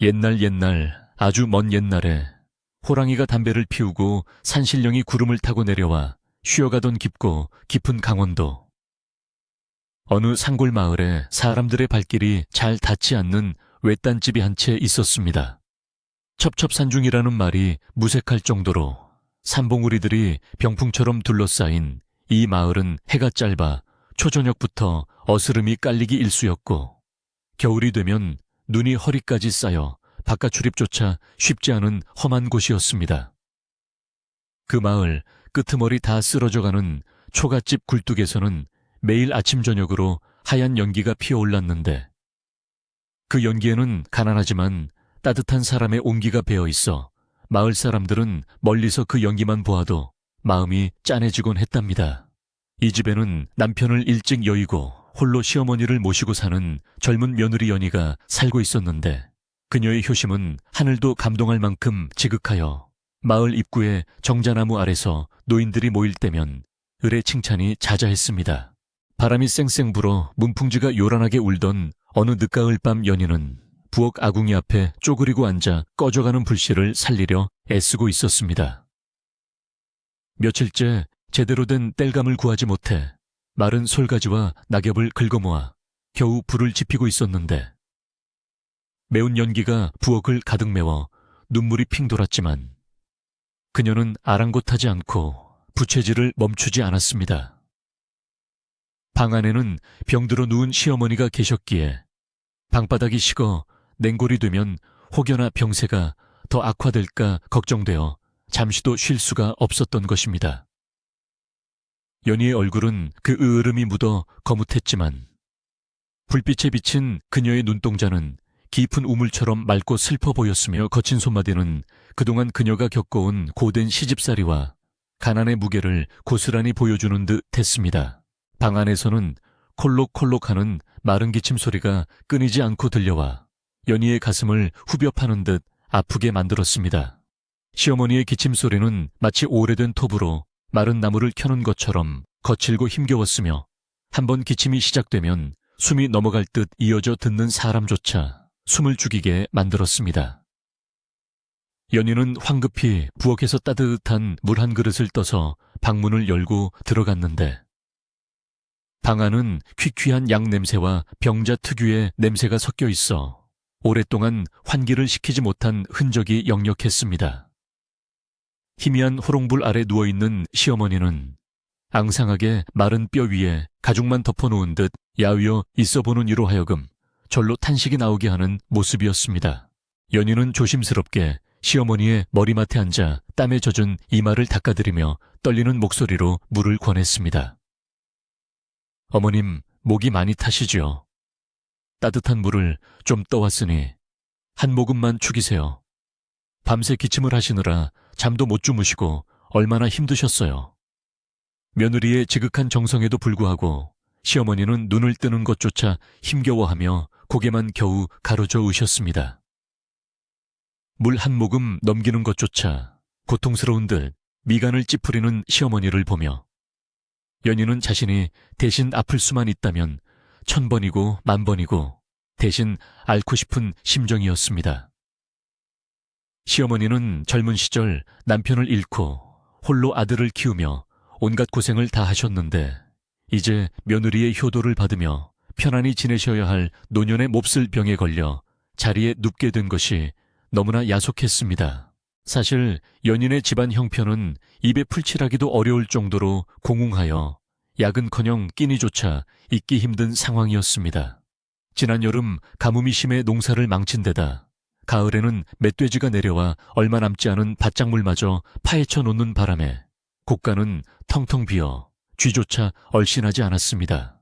옛날 아주 먼 옛날에 호랑이가 담배를 피우고 산신령이 구름을 타고 내려와 쉬어가던 깊고 깊은 강원도. 어느 산골 마을에 사람들의 발길이 잘 닿지 않는 외딴집이 한 채 있었습니다. 첩첩산중이라는 말이 무색할 정도로 산봉우리들이 병풍처럼 둘러싸인 이 마을은 해가 짧아 초저녁부터 어스름이 깔리기 일쑤였고, 겨울이 되면 눈이 허리까지 쌓여 바깥 출입조차 쉽지 않은 험한 곳이었습니다. 그 마을 끄트머리 다 쓰러져가는 초가집 굴뚝에서는 매일 아침 저녁으로 하얀 연기가 피어올랐는데, 그 연기에는 가난하지만 따뜻한 사람의 온기가 배어있어 마을 사람들은 멀리서 그 연기만 보아도 마음이 짠해지곤 했답니다. 이 집에는 남편을 일찍 여의고 홀로 시어머니를 모시고 사는 젊은 며느리 연희가 살고 있었는데, 그녀의 효심은 하늘도 감동할 만큼 지극하여 마을 입구의 정자나무 아래서 노인들이 모일 때면 을의 칭찬이 자자했습니다. 바람이 쌩쌩 불어 문풍지가 요란하게 울던 어느 늦가을 밤 연희는 부엌 아궁이 앞에 쪼그리고 앉아 꺼져가는 불씨를 살리려 애쓰고 있었습니다. 며칠째 제대로 된 땔감을 구하지 못해 마른 솔가지와 낙엽을 긁어모아 겨우 불을 지피고 있었는데, 매운 연기가 부엌을 가득 메워 눈물이 핑 돌았지만 그녀는 아랑곳하지 않고 부채질을 멈추지 않았습니다. 방 안에는 병들어 누운 시어머니가 계셨기에 방바닥이 식어 냉골이 되면 혹여나 병세가 더 악화될까 걱정되어 잠시도 쉴 수가 없었던 것입니다. 연희의 얼굴은 그 으름이 묻어 거뭇했지만 불빛에 비친 그녀의 눈동자는 깊은 우물처럼 맑고 슬퍼 보였으며, 거친 손마디는 그동안 그녀가 겪어온 고된 시집살이와 가난의 무게를 고스란히 보여주는 듯 했습니다. 방 안에서는 콜록콜록하는 마른 기침 소리가 끊이지 않고 들려와 연희의 가슴을 후벼 파는 듯 아프게 만들었습니다. 시어머니의 기침 소리는 마치 오래된 톱으로 마른 나무를 켜는 것처럼 거칠고 힘겨웠으며, 한번 기침이 시작되면 숨이 넘어갈 듯 이어져 듣는 사람조차 숨을 죽이게 만들었습니다. 연희는 황급히 부엌에서 따뜻한 물 한 그릇을 떠서 방문을 열고 들어갔는데, 방 안은 퀴퀴한 양 냄새와 병자 특유의 냄새가 섞여 있어 오랫동안 환기를 시키지 못한 흔적이 역력했습니다. 희미한 호롱불 아래 누워있는 시어머니는 앙상하게 마른 뼈 위에 가죽만 덮어놓은 듯 야위어 있어보는 이로 하여금 절로 탄식이 나오게 하는 모습이었습니다. 연희는 조심스럽게 시어머니의 머리맡에 앉아 땀에 젖은 이마를 닦아드리며 떨리는 목소리로 물을 권했습니다. 어머님, 목이 많이 타시죠? 따뜻한 물을 좀 떠왔으니 한 모금만 죽이세요. 밤새 기침을 하시느라 잠도 못 주무시고 얼마나 힘드셨어요. 며느리의 지극한 정성에도 불구하고 시어머니는 눈을 뜨는 것조차 힘겨워하며 고개만 겨우 가로저 으셨습니다. 물 한 모금 넘기는 것조차 고통스러운 듯 미간을 찌푸리는 시어머니를 보며 연희는 자신이 대신 아플 수만 있다면 1000번이고 10,000번이고 대신 앓고 싶은 심정이었습니다. 시어머니는 젊은 시절 남편을 잃고 홀로 아들을 키우며 온갖 고생을 다 하셨는데, 이제 며느리의 효도를 받으며 편안히 지내셔야 할 노년의 몹쓸 병에 걸려 자리에 눕게 된 것이 너무나 야속했습니다. 사실 연인의 집안 형편은 입에 풀칠하기도 어려울 정도로 공웅하여 약은커녕 끼니조차 잊기 힘든 상황이었습니다. 지난 여름 가뭄이 심해 농사를 망친 데다 가을에는 멧돼지가 내려와 얼마 남지 않은 밭작물마저 파헤쳐 놓는 바람에 곳간은 텅텅 비어 쥐조차 얼씬하지 않았습니다.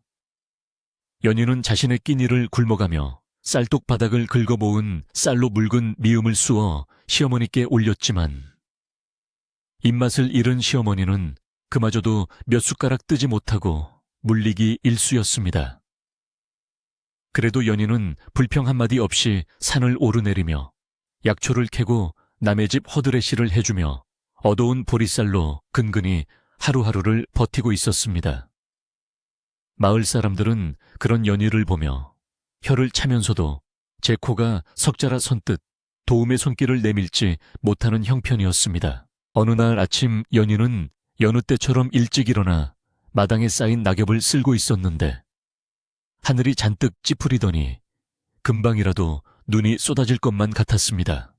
연희는 자신의 끼니를 굶어가며 쌀독 바닥을 긁어모은 쌀로 묽은 미음을 쑤어 시어머니께 올렸지만, 입맛을 잃은 시어머니는 그마저도 몇 숟가락 뜨지 못하고 물리기 일쑤였습니다. 그래도 연희는 불평 한마디 없이 산을 오르내리며 약초를 캐고 남의 집 허드레시를 해주며 얻어온 보리쌀로 근근히 하루하루를 버티고 있었습니다. 마을 사람들은 그런 연희를 보며 혀를 차면서도 제 코가 석자라 선뜻 도움의 손길을 내밀지 못하는 형편이었습니다. 어느 날 아침 연희는 여느 때처럼 일찍 일어나 마당에 쌓인 낙엽을 쓸고 있었는데 하늘이 잔뜩 찌푸리더니 금방이라도 눈이 쏟아질 것만 같았습니다.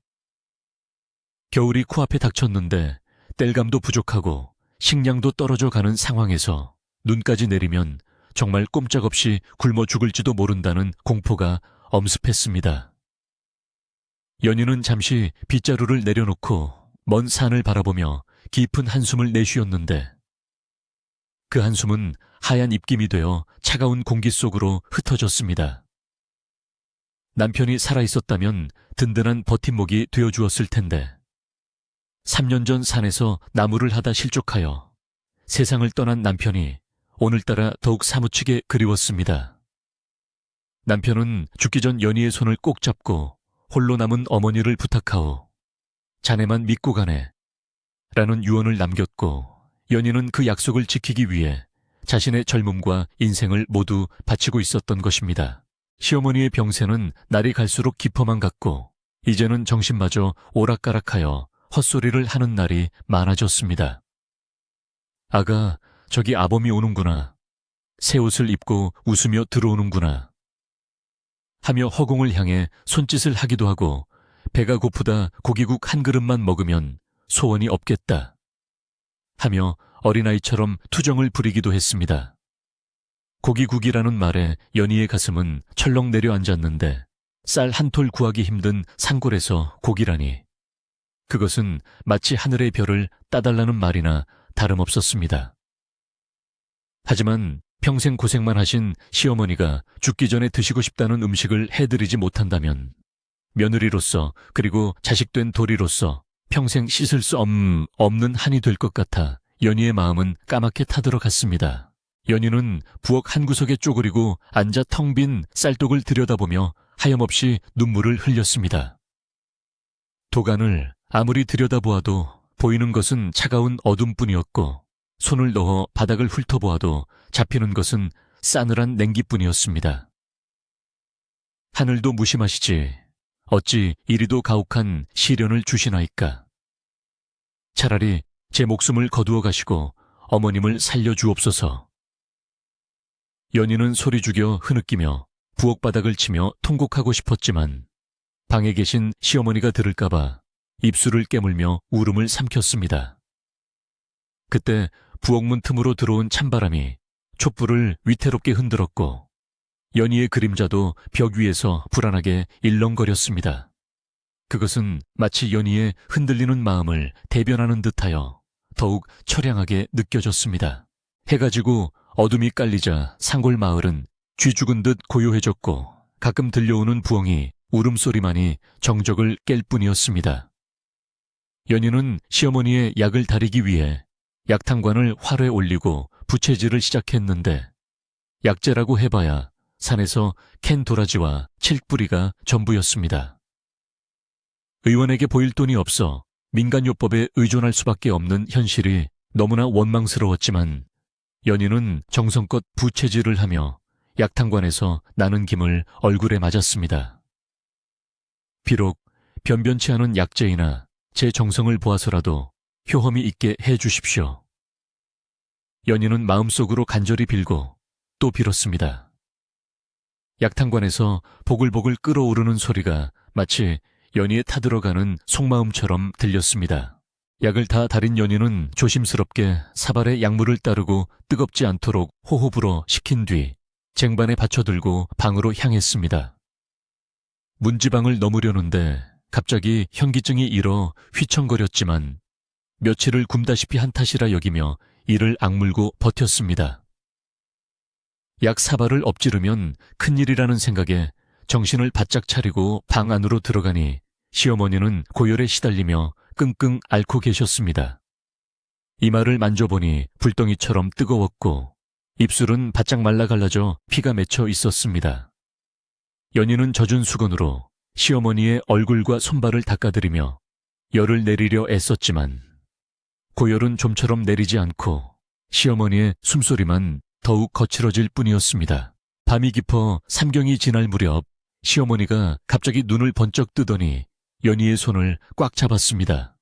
겨울이 코앞에 닥쳤는데 땔감도 부족하고 식량도 떨어져 가는 상황에서 눈까지 내리면 정말 꼼짝없이 굶어 죽을지도 모른다는 공포가 엄습했습니다. 연희는 잠시 빗자루를 내려놓고 먼 산을 바라보며 깊은 한숨을 내쉬었는데 그 한숨은 하얀 입김이 되어 차가운 공기 속으로 흩어졌습니다. 남편이 살아있었다면 든든한 버팀목이 되어주었을 텐데 3년 전 산에서 나무를 하다 실족하여 세상을 떠난 남편이 오늘따라 더욱 사무치게 그리웠습니다. 남편은 죽기 전 연희의 손을 꼭 잡고 홀로 남은 어머니를 부탁하오. 자네만 믿고 가네. 라는 유언을 남겼고 연희는 그 약속을 지키기 위해 자신의 젊음과 인생을 모두 바치고 있었던 것입니다. 시어머니의 병세는 날이 갈수록 깊어만 갔고 이제는 정신마저 오락가락하여 헛소리를 하는 날이 많아졌습니다. 아가, 저기 아범이 오는구나. 새 옷을 입고 웃으며 들어오는구나. 하며 허공을 향해 손짓을 하기도 하고 배가 고프다 고기국 한 그릇만 먹으면 소원이 없겠다. 하며 어린아이처럼 투정을 부리기도 했습니다. 고기국이라는 말에 연희의 가슴은 철렁 내려앉았는데 쌀 한 톨 구하기 힘든 산골에서 고기라니. 그것은 마치 하늘의 별을 따달라는 말이나 다름없었습니다. 하지만 평생 고생만 하신 시어머니가 죽기 전에 드시고 싶다는 음식을 해드리지 못한다면 며느리로서 그리고 자식된 도리로서 평생 씻을 수 없는 한이 될 것 같아 연희의 마음은 까맣게 타들어갔습니다. 연희는 부엌 한 구석에 쪼그리고 앉아 텅 빈 쌀독을 들여다보며 하염없이 눈물을 흘렸습니다. 도간을 아무리 들여다보아도 보이는 것은 차가운 어둠뿐이었고 손을 넣어 바닥을 훑어보아도 잡히는 것은 싸늘한 냉기뿐이었습니다. 하늘도 무심하시지 어찌 이리도 가혹한 시련을 주시나이까. 차라리 제 목숨을 거두어 가시고 어머님을 살려주옵소서. 연희는 소리 죽여 흐느끼며 부엌 바닥을 치며 통곡하고 싶었지만 방에 계신 시어머니가 들을까봐 입술을 깨물며 울음을 삼켰습니다. 그때 부엌문 틈으로 들어온 찬바람이 촛불을 위태롭게 흔들었고 연희의 그림자도 벽 위에서 불안하게 일렁거렸습니다. 그것은 마치 연희의 흔들리는 마음을 대변하는 듯하여 더욱 처량하게 느껴졌습니다. 해가 지고 어둠이 깔리자 산골 마을은 쥐 죽은 듯 고요해졌고 가끔 들려오는 부엉이 울음소리만이 정적을 깰 뿐이었습니다. 연희는 시어머니의 약을 다리기 위해 약탕관을 활에 올리고 부채질을 시작했는데 약재라고 해봐야 산에서 캔 도라지와 칡뿌리가 전부였습니다. 의원에게 보일 돈이 없어 민간요법에 의존할 수밖에 없는 현실이 너무나 원망스러웠지만 연희는 정성껏 부채질을 하며 약탕관에서 나는 김을 얼굴에 맞았습니다. 비록 변변치 않은 약재이나 제 정성을 보아서라도 효험이 있게 해주십시오. 연희는 마음속으로 간절히 빌고 또 빌었습니다. 약탕관에서 보글보글 끓어오르는 소리가 마치 연희에 타들어가는 속마음처럼 들렸습니다. 약을 다 다린 연희는 조심스럽게 사발에 약물을 따르고 뜨겁지 않도록 호호 불어 식힌 뒤 쟁반에 받쳐들고 방으로 향했습니다. 문지방을 넘으려는데 갑자기 현기증이 일어 휘청거렸지만 며칠을 굶다시피 한 탓이라 여기며 이를 악물고 버텼습니다. 약 사발을 엎지르면 큰일이라는 생각에 정신을 바짝 차리고 방 안으로 들어가니 시어머니는 고열에 시달리며 끙끙 앓고 계셨습니다. 이마를 만져보니 불덩이처럼 뜨거웠고 입술은 바짝 말라 갈라져 피가 맺혀 있었습니다. 연희는 젖은 수건으로 시어머니의 얼굴과 손발을 닦아드리며 열을 내리려 애썼지만 고열은 좀처럼 내리지 않고 시어머니의 숨소리만 더욱 거칠어질 뿐이었습니다. 밤이 깊어 삼경이 지날 무렵 시어머니가 갑자기 눈을 번쩍 뜨더니 연희의 손을 꽉 잡았습니다.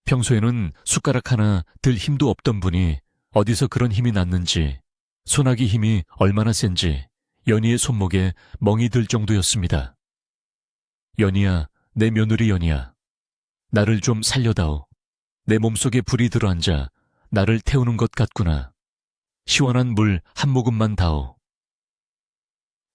평소에는 숟가락 하나 들 힘도 없던 분이 어디서 그런 힘이 났는지, 손아귀 힘이 얼마나 센지 연희의 손목에 멍이 들 정도였습니다. 연희야, 내 며느리 연희야. 나를 좀 살려다오. 내 몸속에 불이 들어앉아 나를 태우는 것 같구나. 시원한 물 한 모금만 다오.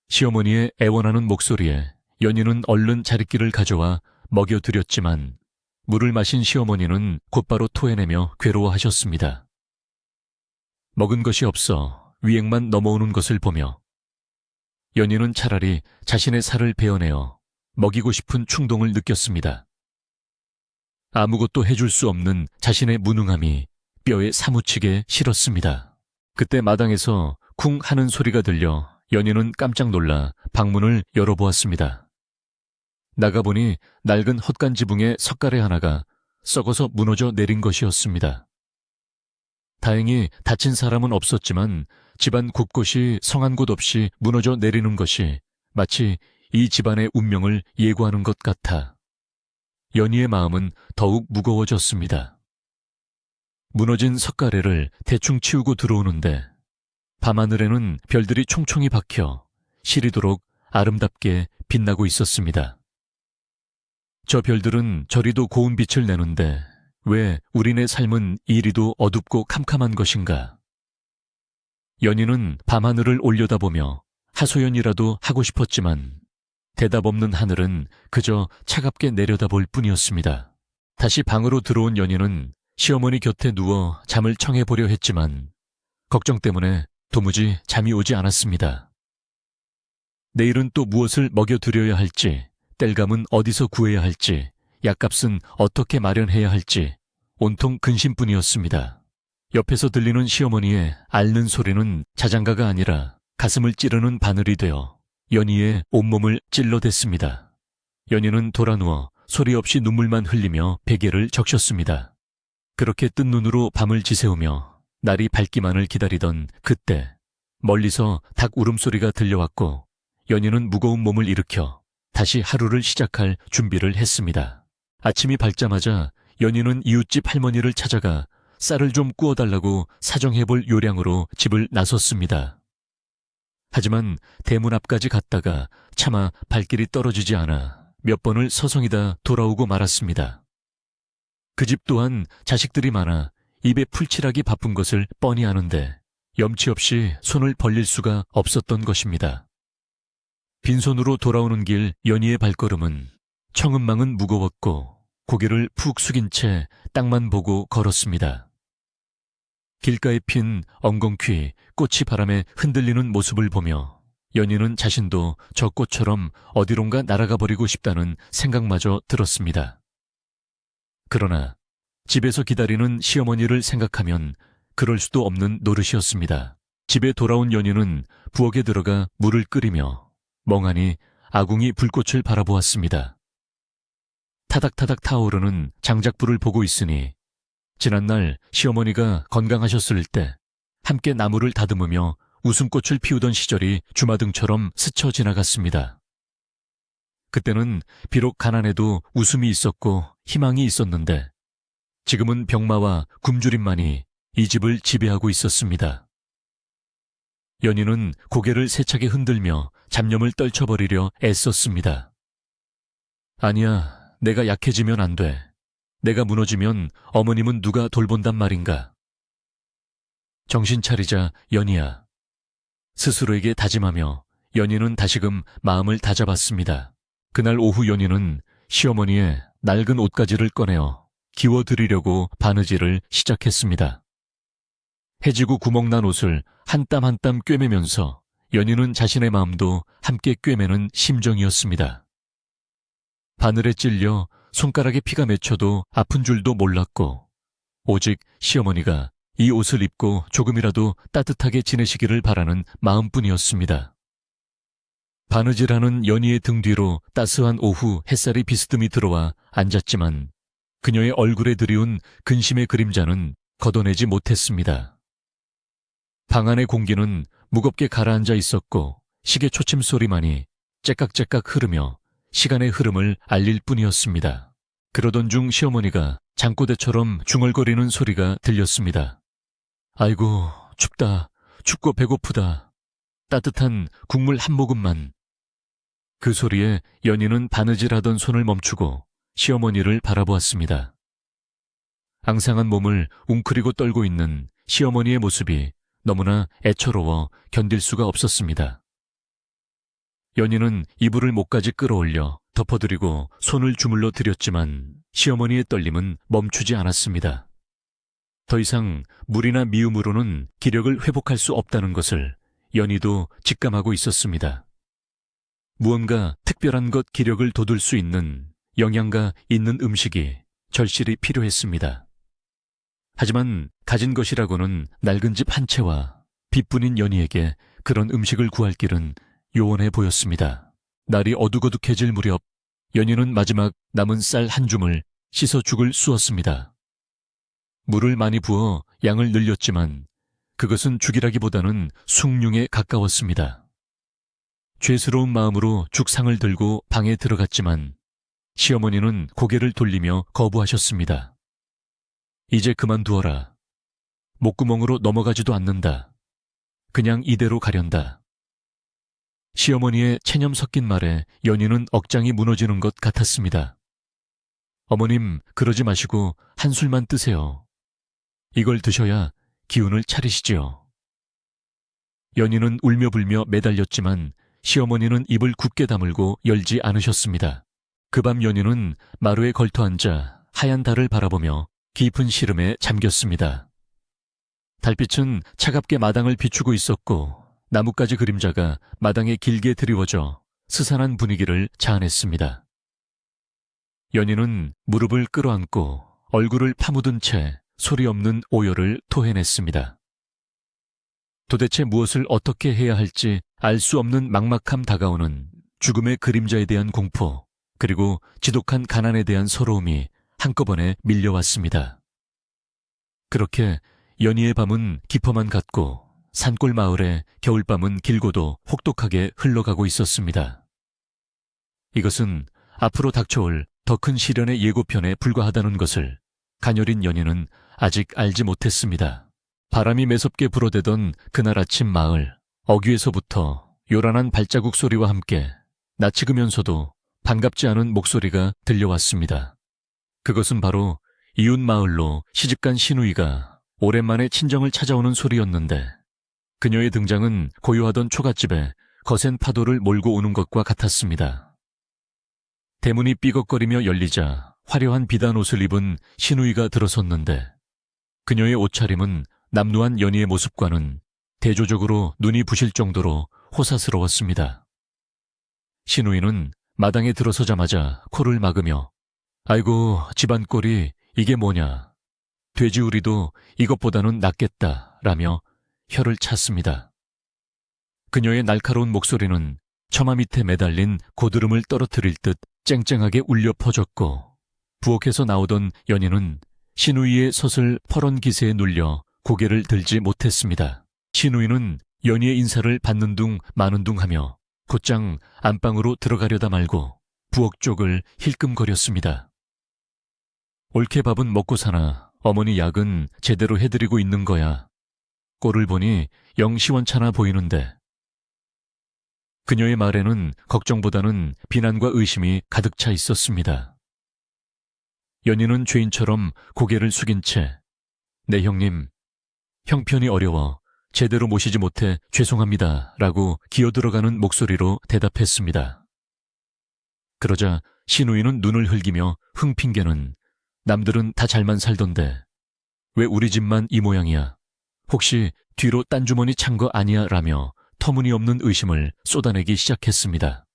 시어머니의 애원하는 목소리에 연희는 얼른 자릿기를 가져와 먹여드렸지만 물을 마신 시어머니는 곧바로 토해내며 괴로워하셨습니다. 먹은 것이 없어 위액만 넘어오는 것을 보며 연희는 차라리 자신의 살을 베어내어 먹이고 싶은 충동을 느꼈습니다. 아무것도 해줄 수 없는 자신의 무능함이 뼈에 사무치게 싫었습니다. 그때 마당에서 쿵 하는 소리가 들려 연희는 깜짝 놀라 방문을 열어보았습니다. 나가보니 낡은 헛간 지붕에 석가래 하나가 썩어서 무너져 내린 것이었습니다. 다행히 다친 사람은 없었지만 집안 곳곳이 성한 곳 없이 무너져 내리는 것이 마치 이 집안의 운명을 예고하는 것 같아 연희의 마음은 더욱 무거워졌습니다. 무너진 석가래를 대충 치우고 들어오는데 밤하늘에는 별들이 총총히 박혀 시리도록 아름답게 빛나고 있었습니다. 저 별들은 저리도 고운 빛을 내는데 왜 우리네 삶은 이리도 어둡고 캄캄한 것인가? 연희는 밤하늘을 올려다보며 하소연이라도 하고 싶었지만 대답 없는 하늘은 그저 차갑게 내려다볼 뿐이었습니다. 다시 방으로 들어온 연희는 시어머니 곁에 누워 잠을 청해보려 했지만 걱정 때문에 도무지 잠이 오지 않았습니다. 내일은 또 무엇을 먹여드려야 할지, 땔감은 어디서 구해야 할지, 약값은 어떻게 마련해야 할지 온통 근심뿐이었습니다. 옆에서 들리는 시어머니의 앓는 소리는 자장가가 아니라 가슴을 찌르는 바늘이 되어 연희의 온몸을 찔러댔습니다. 연희는 돌아누워 소리 없이 눈물만 흘리며 베개를 적셨습니다. 그렇게 뜬 눈으로 밤을 지새우며 날이 밝기만을 기다리던 그때 멀리서 닭 울음소리가 들려왔고 연희는 무거운 몸을 일으켜 다시 하루를 시작할 준비를 했습니다. 아침이 밝자마자 연희는 이웃집 할머니를 찾아가 쌀을 좀 구워달라고 사정해볼 요량으로 집을 나섰습니다. 하지만 대문 앞까지 갔다가 차마 발길이 떨어지지 않아 몇 번을 서성이다 돌아오고 말았습니다. 그 집 또한 자식들이 많아 입에 풀칠하기 바쁜 것을 뻔히 아는데 염치 없이 손을 벌릴 수가 없었던 것입니다. 빈손으로 돌아오는 길 연희의 발걸음은 청은망은 무거웠고 고개를 푹 숙인 채 땅만 보고 걸었습니다. 길가에 핀 엉겅퀴 꽃이 바람에 흔들리는 모습을 보며 연희는 자신도 저 꽃처럼 어디론가 날아가 버리고 싶다는 생각마저 들었습니다. 그러나 집에서 기다리는 시어머니를 생각하면 그럴 수도 없는 노릇이었습니다. 집에 돌아온 연희는 부엌에 들어가 물을 끓이며 멍하니 아궁이 불꽃을 바라보았습니다. 타닥타닥 타오르는 장작불을 보고 있으니 지난날 시어머니가 건강하셨을 때 함께 나무를 다듬으며 웃음꽃을 피우던 시절이 주마등처럼 스쳐 지나갔습니다. 그때는 비록 가난해도 웃음이 있었고 희망이 있었는데 지금은 병마와 굶주림만이 이 집을 지배하고 있었습니다. 연희는 고개를 세차게 흔들며 잡념을 떨쳐버리려 애썼습니다. 아니야, 내가 약해지면 안 돼. 내가 무너지면 어머님은 누가 돌본단 말인가. 정신 차리자, 연희야. 스스로에게 다짐하며 연희는 다시금 마음을 다잡았습니다. 그날 오후 연희는 시어머니의 낡은 옷가지를 꺼내어 기워드리려고 바느질을 시작했습니다. 해지고 구멍난 옷을 한 땀 한 땀 꿰매면서 연희는 자신의 마음도 함께 꿰매는 심정이었습니다. 바늘에 찔려 손가락에 피가 맺혀도 아픈 줄도 몰랐고 오직 시어머니가 이 옷을 입고 조금이라도 따뜻하게 지내시기를 바라는 마음뿐이었습니다. 바느질하는 연희의 등 뒤로 따스한 오후 햇살이 비스듬히 들어와 앉았지만 그녀의 얼굴에 드리운 근심의 그림자는 걷어내지 못했습니다. 방 안의 공기는 무겁게 가라앉아 있었고 시계 초침 소리만이 째깍째깍 흐르며 시간의 흐름을 알릴 뿐이었습니다. 그러던 중 시어머니가 잠꼬대처럼 중얼거리는 소리가 들렸습니다. 아이고, 춥다. 춥고 배고프다. 따뜻한 국물 한 모금만. 그 소리에 연희는 바느질하던 손을 멈추고 시어머니를 바라보았습니다. 앙상한 몸을 웅크리고 떨고 있는 시어머니의 모습이 너무나 애처로워 견딜 수가 없었습니다. 연희는 이불을 목까지 끌어올려 덮어드리고 손을 주물러 드렸지만 시어머니의 떨림은 멈추지 않았습니다. 더 이상 물이나 미움으로는 기력을 회복할 수 없다는 것을 연희도 직감하고 있었습니다. 무언가 특별한 것 기력을 돋울 수 있는 영양가 있는 음식이 절실히 필요했습니다. 하지만 가진 것이라고는 낡은 집 한 채와 빚뿐인 연희에게 그런 음식을 구할 길은 요원해 보였습니다. 날이 어둑어둑해질 무렵 연희는 마지막 남은 쌀 한 줌을 씻어 죽을 쑤었습니다. 물을 많이 부어 양을 늘렸지만 그것은 죽이라기보다는 숭늉에 가까웠습니다. 죄스러운 마음으로 죽상을 들고 방에 들어갔지만 시어머니는 고개를 돌리며 거부하셨습니다. 이제 그만두어라. 목구멍으로 넘어가지도 않는다. 그냥 이대로 가련다. 시어머니의 체념 섞인 말에 연희는 억장이 무너지는 것 같았습니다. 어머님, 그러지 마시고 한술만 뜨세요. 이걸 드셔야 기운을 차리시지요. 연희는 울며불며 매달렸지만 시어머니는 입을 굳게 다물고 열지 않으셨습니다. 그 밤 연희는 마루에 걸터앉아 하얀 달을 바라보며 깊은 시름에 잠겼습니다. 달빛은 차갑게 마당을 비추고 있었고 나뭇가지 그림자가 마당에 길게 드리워져 스산한 분위기를 자아냈습니다. 연희는 무릎을 끌어안고 얼굴을 파묻은 채 소리 없는 오열을 토해냈습니다. 도대체 무엇을 어떻게 해야 할지 알 수 없는 막막함 다가오는 죽음의 그림자에 대한 공포, 그리고 지독한 가난에 대한 서러움이 한꺼번에 밀려왔습니다. 그렇게 연희의 밤은 깊어만 갔고 산골 마을의 겨울밤은 길고도 혹독하게 흘러가고 있었습니다. 이것은 앞으로 닥쳐올 더 큰 시련의 예고편에 불과하다는 것을 가녀린 연희는 아직 알지 못했습니다. 바람이 매섭게 불어대던 그날 아침 마을, 어귀에서부터 요란한 발자국 소리와 함께 나치으면서도 반갑지 않은 목소리가 들려왔습니다. 그것은 바로 이웃 마을로 시집간 시누이가 오랜만에 친정을 찾아오는 소리였는데 그녀의 등장은 고요하던 초가집에 거센 파도를 몰고 오는 것과 같았습니다. 대문이 삐걱거리며 열리자 화려한 비단 옷을 입은 시누이가 들어섰는데 그녀의 옷차림은 남루한 연희의 모습과는 대조적으로 눈이 부실 정도로 호사스러웠습니다. 시누이는 마당에 들어서자마자 코를 막으며 아이고 집안 꼴이 이게 뭐냐. 돼지우리도 이것보다는 낫겠다 라며 혀를 찼습니다. 그녀의 날카로운 목소리는 처마 밑에 매달린 고드름을 떨어뜨릴 듯 쨍쨍하게 울려 퍼졌고 부엌에서 나오던 연희는 시누이의 섰을 퍼런 기세에 눌려 고개를 들지 못했습니다. 시누이는 연희의 인사를 받는 둥 마는 둥 하며 곧장 안방으로 들어가려다 말고 부엌 쪽을 힐끔거렸습니다. 옳게 밥은 먹고 사나 어머니 약은 제대로 해드리고 있는 거야. 꼴을 보니 영 시원찮아 보이는데. 그녀의 말에는 걱정보다는 비난과 의심이 가득 차 있었습니다. 연희는 죄인처럼 고개를 숙인 채 네 형님, 형편이 어려워 제대로 모시지 못해 죄송합니다 라고 기어들어가는 목소리로 대답했습니다. 그러자 시누이는 눈을 흘기며 흥핑계는 남들은 다 잘만 살던데 왜 우리 집만 이 모양이야? 혹시 뒤로 딴 주머니 찬 거 아니야? 라며 터무니없는 의심을 쏟아내기 시작했습니다.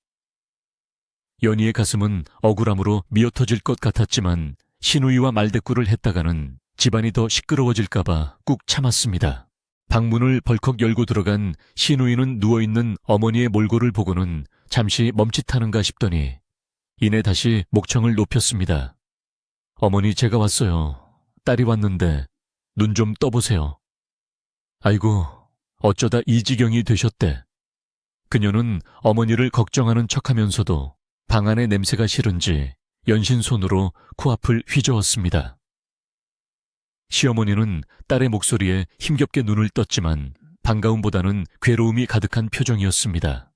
연희의 가슴은 억울함으로 미어터질 것 같았지만 시누이와 말대꾸를 했다가는 집안이 더 시끄러워질까봐 꾹 참았습니다. 방문을 벌컥 열고 들어간 시누이는 누워있는 어머니의 몰골을 보고는 잠시 멈칫하는가 싶더니 이내 다시 목청을 높였습니다. 어머니 제가 왔어요. 딸이 왔는데 눈 좀 떠보세요. 아이고 어쩌다 이 지경이 되셨대. 그녀는 어머니를 걱정하는 척하면서도 방 안의 냄새가 싫은지 연신 손으로 코앞을 휘저었습니다. 시어머니는 딸의 목소리에 힘겹게 눈을 떴지만 반가움보다는 괴로움이 가득한 표정이었습니다.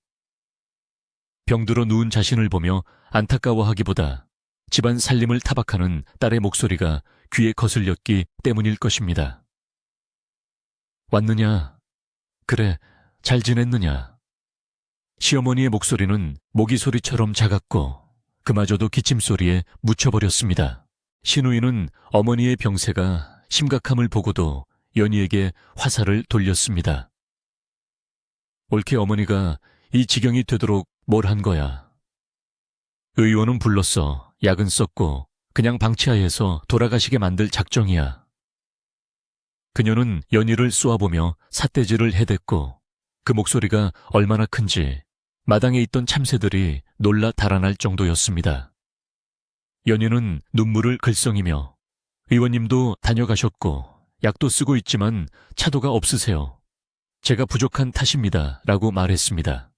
병들어 누운 자신을 보며 안타까워하기보다 집안 살림을 타박하는 딸의 목소리가 귀에 거슬렸기 때문일 것입니다. 왔느냐? 그래, 잘 지냈느냐? 시어머니의 목소리는 모기 소리처럼 작았고 그마저도 기침소리에 묻혀버렸습니다. 신우이는 어머니의 병세가 심각함을 보고도 연희에게 화살을 돌렸습니다. 옳게 어머니가 이 지경이 되도록 뭘 한 거야. 의원은 불렀어. 약은 썼고 그냥 방치하에서 돌아가시게 만들 작정이야. 그녀는 연희를 쏘아보며 삿대질을 해댔고 그 목소리가 얼마나 큰지 마당에 있던 참새들이 놀라 달아날 정도였습니다. 연희는 눈물을 글썽이며 의원님도 다녀가셨고 약도 쓰고 있지만 차도가 없으세요. 제가 부족한 탓입니다. 라고 말했습니다.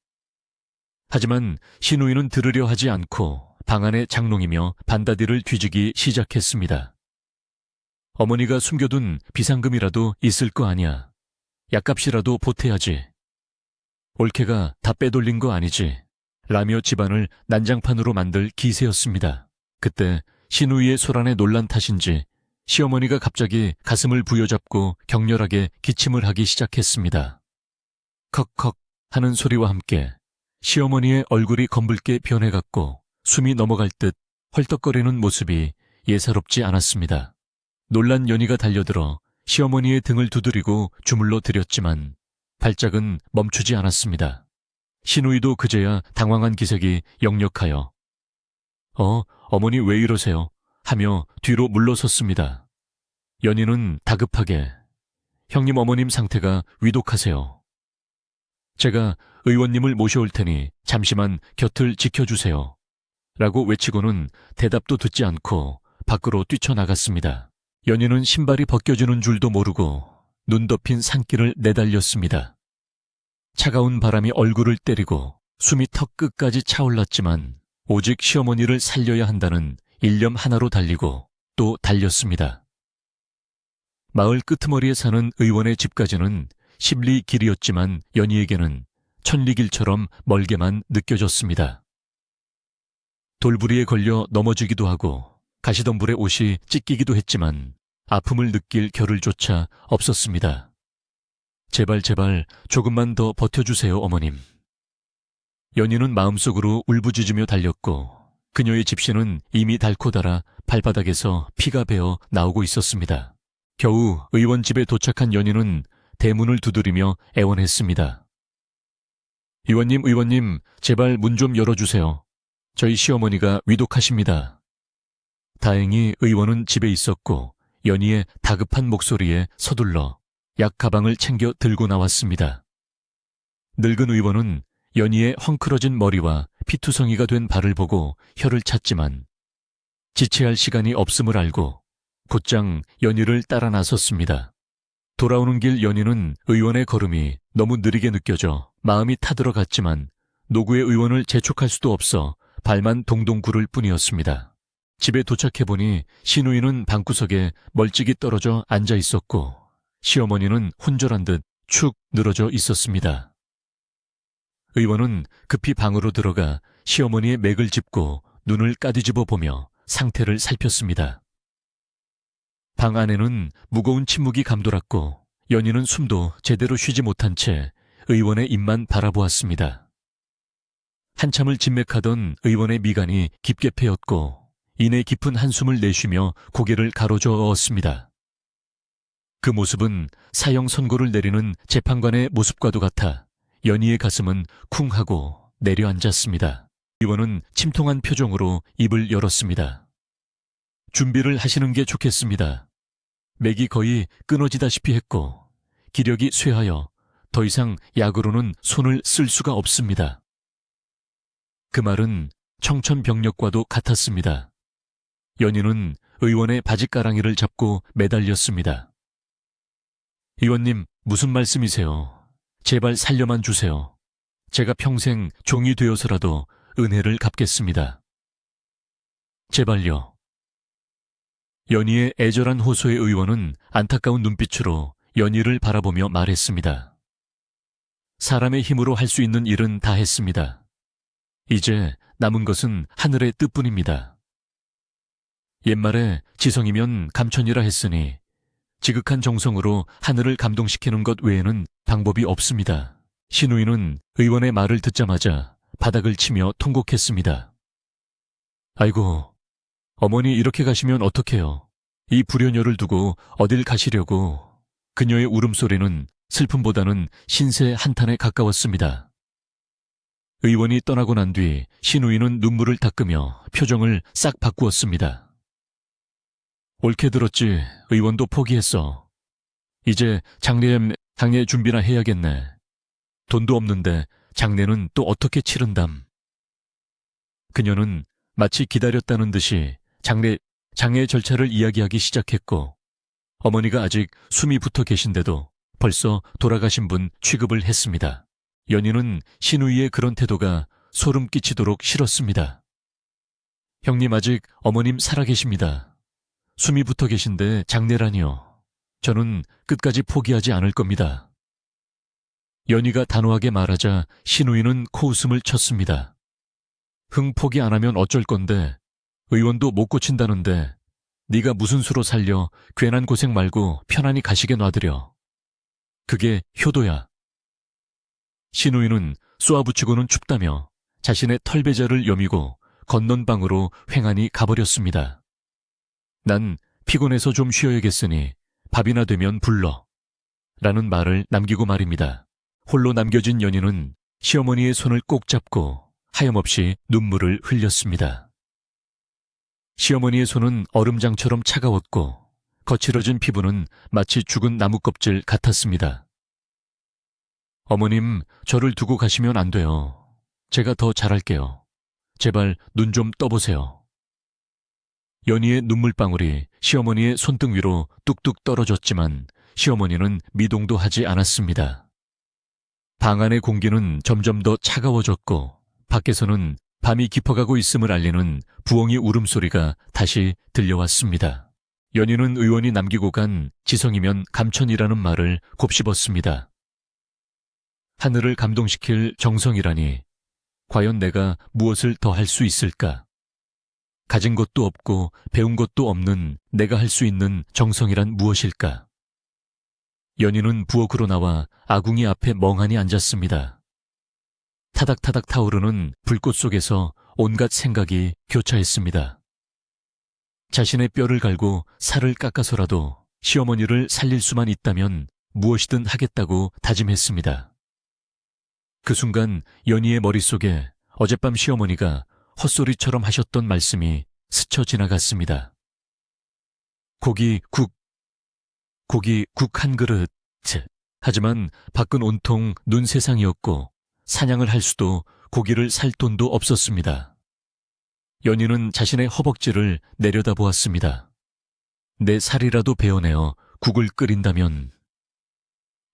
하지만 신우이는 들으려 하지 않고 방 안에 장롱이며 반다디를 뒤지기 시작했습니다. 어머니가 숨겨둔 비상금이라도 있을 거 아니야. 약값이라도 보태야지. 올케가 다 빼돌린 거 아니지. 라며 집안을 난장판으로 만들 기세였습니다. 그때 신우이의 소란에 놀란 탓인지 시어머니가 갑자기 가슴을 부여잡고 격렬하게 기침을 하기 시작했습니다. 컥컥 하는 소리와 함께 시어머니의 얼굴이 검붉게 변해갔고 숨이 넘어갈 듯 헐떡거리는 모습이 예사롭지 않았습니다. 놀란 연희가 달려들어 시어머니의 등을 두드리고 주물러 드렸지만 발작은 멈추지 않았습니다. 신우이도 그제야 당황한 기색이 역력하여 어머니 왜 이러세요? 하며 뒤로 물러섰습니다. 연희는 다급하게 형님 어머님 상태가 위독하세요. 제가 의원님을 모셔올 테니 잠시만 곁을 지켜주세요. 라고 외치고는 대답도 듣지 않고 밖으로 뛰쳐나갔습니다. 연희는 신발이 벗겨지는 줄도 모르고 눈 덮인 산길을 내달렸습니다. 차가운 바람이 얼굴을 때리고 숨이 턱 끝까지 차올랐지만 오직 시어머니를 살려야 한다는 일념 하나로 달리고 또 달렸습니다. 마을 끄트머리에 사는 의원의 집까지는 10리 길이었지만 연희에게는 천리길처럼 멀게만 느껴졌습니다. 돌부리에 걸려 넘어지기도 하고 가시덤불에 옷이 찢기기도 했지만 아픔을 느낄 겨를조차 없었습니다. 제발 조금만 더 버텨주세요 어머님. 연희는 마음속으로 울부짖으며 달렸고 그녀의 집신은 이미 닳고 닳아 발바닥에서 피가 배어 나오고 있었습니다. 겨우 의원 집에 도착한 연희는 대문을 두드리며 애원했습니다. 의원님, 제발 문 좀 열어주세요. 저희 시어머니가 위독하십니다. 다행히 의원은 집에 있었고 연희의 다급한 목소리에 서둘러 약 가방을 챙겨 들고 나왔습니다. 늙은 의원은 연희의 헝클어진 머리와 피투성이가 된 발을 보고 혀를 찼지만 지체할 시간이 없음을 알고 곧장 연희를 따라 나섰습니다. 돌아오는 길 연희는 의원의 걸음이 너무 느리게 느껴져 마음이 타들어갔지만 노구의 의원을 재촉할 수도 없어 발만 동동 구를 뿐이었습니다. 집에 도착해보니 신우이는 방구석에 멀찍이 떨어져 앉아 있었고 시어머니는 혼절한 듯 축 늘어져 있었습니다. 의원은 급히 방으로 들어가 시어머니의 맥을 짚고 눈을 까뒤집어 보며 상태를 살폈습니다. 방 안에는 무거운 침묵이 감돌았고 연희는 숨도 제대로 쉬지 못한 채 의원의 입만 바라보았습니다. 한참을 진맥하던 의원의 미간이 깊게 패였고 이내 깊은 한숨을 내쉬며 고개를 가로저었습니다. 그 모습은 사형 선고를 내리는 재판관의 모습과도 같아 연희의 가슴은 쿵 하고 내려앉았습니다. 의원은 침통한 표정으로 입을 열었습니다. 준비를 하시는 게 좋겠습니다. 맥이 거의 끊어지다시피 했고 기력이 쇠하여 더 이상 약으로는 손을 쓸 수가 없습니다. 그 말은 청천벽력과도 같았습니다. 연희는 의원의 바지가랑이를 잡고 매달렸습니다. 의원님, 무슨 말씀이세요? 제발 살려만 주세요. 제가 평생 종이 되어서라도 은혜를 갚겠습니다. 제발요. 연희의 애절한 호소에 의원은 안타까운 눈빛으로 연희를 바라보며 말했습니다. 사람의 힘으로 할 수 있는 일은 다 했습니다. 이제 남은 것은 하늘의 뜻뿐입니다. 옛말에 지성이면 감천이라 했으니 지극한 정성으로 하늘을 감동시키는 것 외에는 방법이 없습니다. 신우이는 의원의 말을 듣자마자 바닥을 치며 통곡했습니다. 아이고, 어머니 이렇게 가시면 어떡해요. 이 불효녀를 두고 어딜 가시려고. 그녀의 울음소리는 슬픔보다는 신세 한탄에 가까웠습니다. 의원이 떠나고 난 뒤 신우이는 눈물을 닦으며 표정을 싹 바꾸었습니다. 옳게 들었지. 의원도 포기했어. 이제 장례 준비나 해야겠네. 돈도 없는데 장례는 또 어떻게 치른담. 그녀는 마치 기다렸다는 듯이 장례 절차를 이야기하기 시작했고, 어머니가 아직 숨이 붙어 계신데도 벌써 돌아가신 분 취급을 했습니다. 연희는 신우이의 그런 태도가 소름 끼치도록 싫었습니다. 형님, 아직 어머님 살아계십니다. 숨이 붙어 계신데 장례라니요. 저는 끝까지 포기하지 않을 겁니다. 연희가 단호하게 말하자 신우이는 코웃음을 쳤습니다. 흥 포기 안 하면 어쩔 건데, 의원도 못 고친다는데 네가 무슨 수로 살려 괜한 고생 말고 편안히 가시게 놔드려. 그게 효도야. 신우이는 쏘아붙이고는 춥다며 자신의 털배자를 여미고 건넌 방으로 횡하니 가버렸습니다. 난 피곤해서 좀 쉬어야겠으니 밥이나 되면 불러. 라는 말을 남기고 말입니다. 홀로 남겨진 연희는 시어머니의 손을 꼭 잡고 하염없이 눈물을 흘렸습니다. 시어머니의 손은 얼음장처럼 차가웠고 거칠어진 피부는 마치 죽은 나무 껍질 같았습니다. 어머님, 저를 두고 가시면 안 돼요. 제가 더 잘할게요. 제발 눈 좀 떠보세요. 연희의 눈물방울이 시어머니의 손등 위로 뚝뚝 떨어졌지만 시어머니는 미동도 하지 않았습니다. 방 안의 공기는 점점 더 차가워졌고 밖에서는 밤이 깊어가고 있음을 알리는 부엉이 울음소리가 다시 들려왔습니다. 연희는 의원이 남기고 간 지성이면 감천이라는 말을 곱씹었습니다. 하늘을 감동시킬 정성이라니 과연 내가 무엇을 더 할 수 있을까? 가진 것도 없고 배운 것도 없는 내가 할 수 있는 정성이란 무엇일까? 연희는 부엌으로 나와 아궁이 앞에 멍하니 앉았습니다. 타닥타닥 타오르는 불꽃 속에서 온갖 생각이 교차했습니다. 자신의 뼈를 갈고 살을 깎아서라도 시어머니를 살릴 수만 있다면 무엇이든 하겠다고 다짐했습니다. 그 순간 연희의 머릿속에 어젯밤 시어머니가 헛소리처럼 하셨던 말씀이 스쳐 지나갔습니다. 고기 국 한 그릇. 하지만 밖은 온통 눈 세상이었고 사냥을 할 수도 고기를 살 돈도 없었습니다. 연희는 자신의 허벅지를 내려다보았습니다. 내 살이라도 베어내어 국을 끓인다면.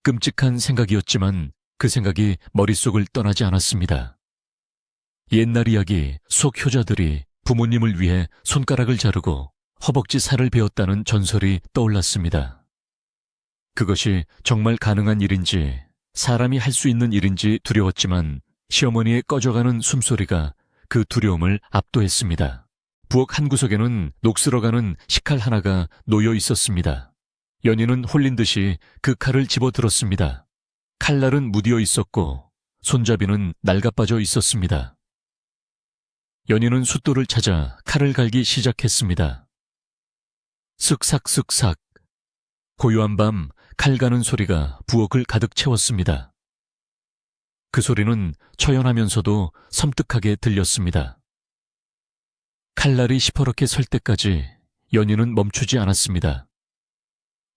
끔찍한 생각이었지만 그 생각이 머릿속을 떠나지 않았습니다. 옛날 이야기 속 효자들이 부모님을 위해 손가락을 자르고 허벅지 살을 베었다는 전설이 떠올랐습니다. 그것이 정말 가능한 일인지 사람이 할 수 있는 일인지 두려웠지만 시어머니의 꺼져가는 숨소리가 그 두려움을 압도했습니다. 부엌 한 구석에는 녹슬어가는 식칼 하나가 놓여 있었습니다. 연희는 홀린 듯이 그 칼을 집어들었습니다. 칼날은 무디어 있었고 손잡이는 낡아빠져 있었습니다. 연희는 숫돌을 찾아 칼을 갈기 시작했습니다. 쓱삭쓱삭. 고요한 밤 칼 가는 소리가 부엌을 가득 채웠습니다. 그 소리는 처연하면서도 섬뜩하게 들렸습니다. 칼날이 시퍼렇게 설 때까지 연희는 멈추지 않았습니다.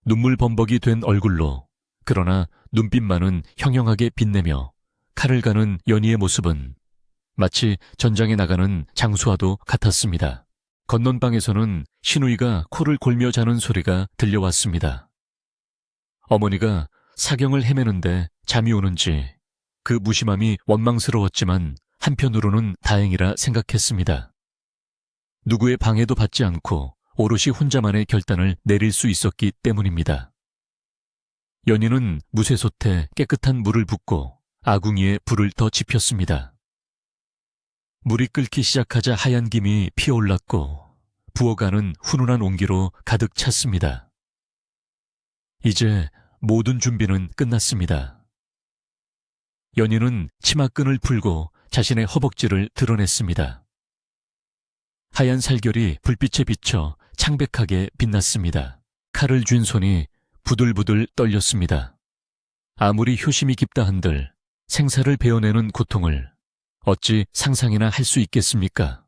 눈물 범벅이 된 얼굴로, 그러나 눈빛만은 형형하게 빛내며 칼을 가는 연희의 모습은 마치 전장에 나가는 장수와도 같았습니다. 건넌방에서는 신우이가 코를 골며 자는 소리가 들려왔습니다. 어머니가 사경을 헤매는데 잠이 오는지 그 무심함이 원망스러웠지만 한편으로는 다행이라 생각했습니다. 누구의 방해도 받지 않고 오롯이 혼자만의 결단을 내릴 수 있었기 때문입니다. 연희는 무쇠솥에 깨끗한 물을 붓고 아궁이에 불을 더 지폈습니다. 물이 끓기 시작하자 하얀 김이 피어올랐고 부어가는 훈훈한 온기로 가득 찼습니다. 이제 모든 준비는 끝났습니다. 연희는 치마끈을 풀고 자신의 허벅지를 드러냈습니다. 하얀 살결이 불빛에 비쳐 창백하게 빛났습니다. 칼을 쥔 손이 부들부들 떨렸습니다. 아무리 효심이 깊다 한들 생사를 베어내는 고통을 어찌 상상이나 할 수 있겠습니까?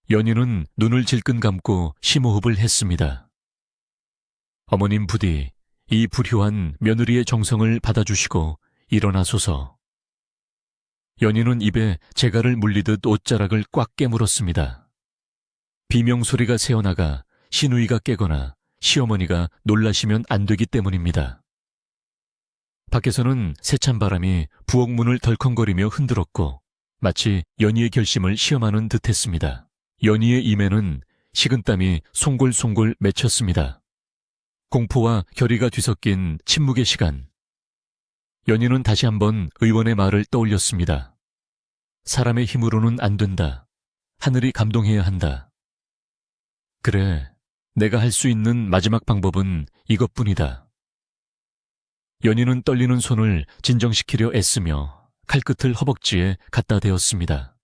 연희는 눈을 질끈 감고 심호흡을 했습니다. 어머님 부디 이 불효한 며느리의 정성을 받아주시고 일어나소서. 연희는 입에 재갈을 물리듯 옷자락을 꽉 깨물었습니다. 비명소리가 새어나가 시누이가 깨거나 시어머니가 놀라시면 안 되기 때문입니다. 밖에서는 세찬 바람이 부엌 문을 덜컹거리며 흔들었고 마치 연희의 결심을 시험하는 듯했습니다. 연희의 임에는 식은땀이 송골송골 맺혔습니다. 공포와 결의가 뒤섞인 침묵의 시간. 연희는 다시 한번 의원의 말을 떠올렸습니다. 사람의 힘으로는 안 된다. 하늘이 감동해야 한다. 그래, 내가 할 수 있는 마지막 방법은 이것뿐이다. 연희는 떨리는 손을 진정시키려 애쓰며 칼끝을 허벅지에 갖다 대었습니다.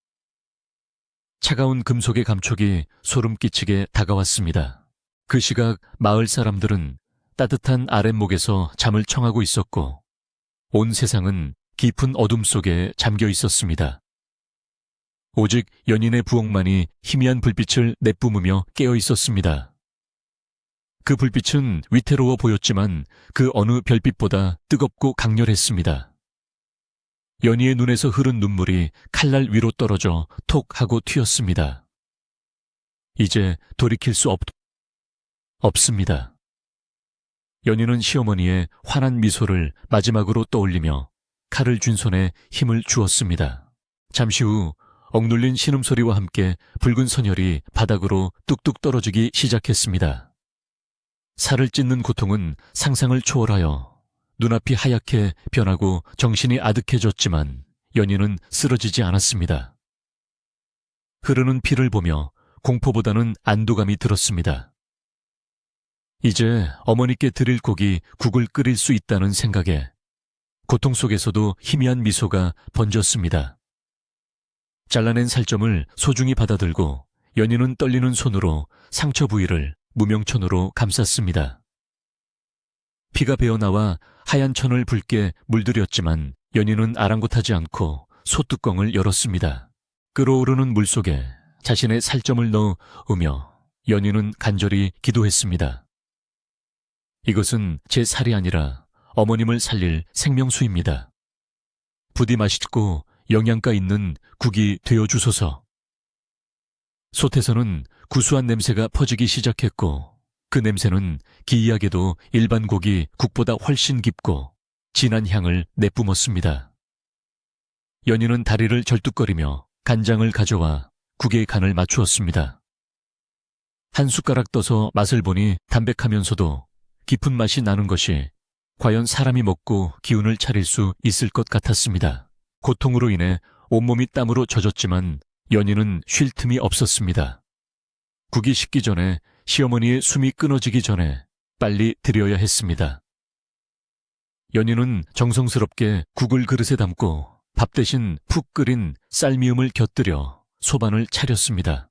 차가운 금속의 감촉이 소름 끼치게 다가왔습니다. 그 시각 마을 사람들은 따뜻한 아랫목에서 잠을 청하고 있었고 온 세상은 깊은 어둠 속에 잠겨 있었습니다. 오직 연인의 부엌만이 희미한 불빛을 내뿜으며 깨어 있었습니다. 그 불빛은 위태로워 보였지만 그 어느 별빛보다 뜨겁고 강렬했습니다. 연희의 눈에서 흐른 눈물이 칼날 위로 떨어져 톡 하고 튀었습니다. 이제 돌이킬 수 없습니다. 연희는 시어머니의 환한 미소를 마지막으로 떠올리며 칼을 쥔 손에 힘을 주었습니다. 잠시 후 억눌린 신음소리와 함께 붉은 선혈이 바닥으로 뚝뚝 떨어지기 시작했습니다. 살을 찢는 고통은 상상을 초월하여 눈앞이 하얗게 변하고 정신이 아득해졌지만 연희는 쓰러지지 않았습니다. 흐르는 피를 보며 공포보다는 안도감이 들었습니다. 이제 어머니께 드릴 고기 국을 끓일 수 있다는 생각에 고통 속에서도 희미한 미소가 번졌습니다. 잘라낸 살점을 소중히 받아들고 연희는 떨리는 손으로 상처 부위를 무명천으로 감쌌습니다. 피가 배어나와 하얀 천을 붉게 물들였지만 연희는 아랑곳하지 않고 소뚜껑을 열었습니다. 끓어오르는 물 속에 자신의 살점을 넣으며 연희는 간절히 기도했습니다. 이것은 제 살이 아니라 어머님을 살릴 생명수입니다. 부디 맛있고 영양가 있는 국이 되어주소서. 솥에서는 구수한 냄새가 퍼지기 시작했고 그 냄새는 기이하게도 일반 고기 국보다 훨씬 깊고 진한 향을 내뿜었습니다. 연희는 다리를 절뚝거리며 간장을 가져와 국의 간을 맞추었습니다. 한 숟가락 떠서 맛을 보니 담백하면서도 깊은 맛이 나는 것이 과연 사람이 먹고 기운을 차릴 수 있을 것 같았습니다. 고통으로 인해 온몸이 땀으로 젖었지만 연희는 쉴 틈이 없었습니다. 국이 식기 전에 시어머니의 숨이 끊어지기 전에 빨리 드려야 했습니다. 연희는 정성스럽게 국을 그릇에 담고 밥 대신 푹 끓인 쌀미음을 곁들여 소반을 차렸습니다.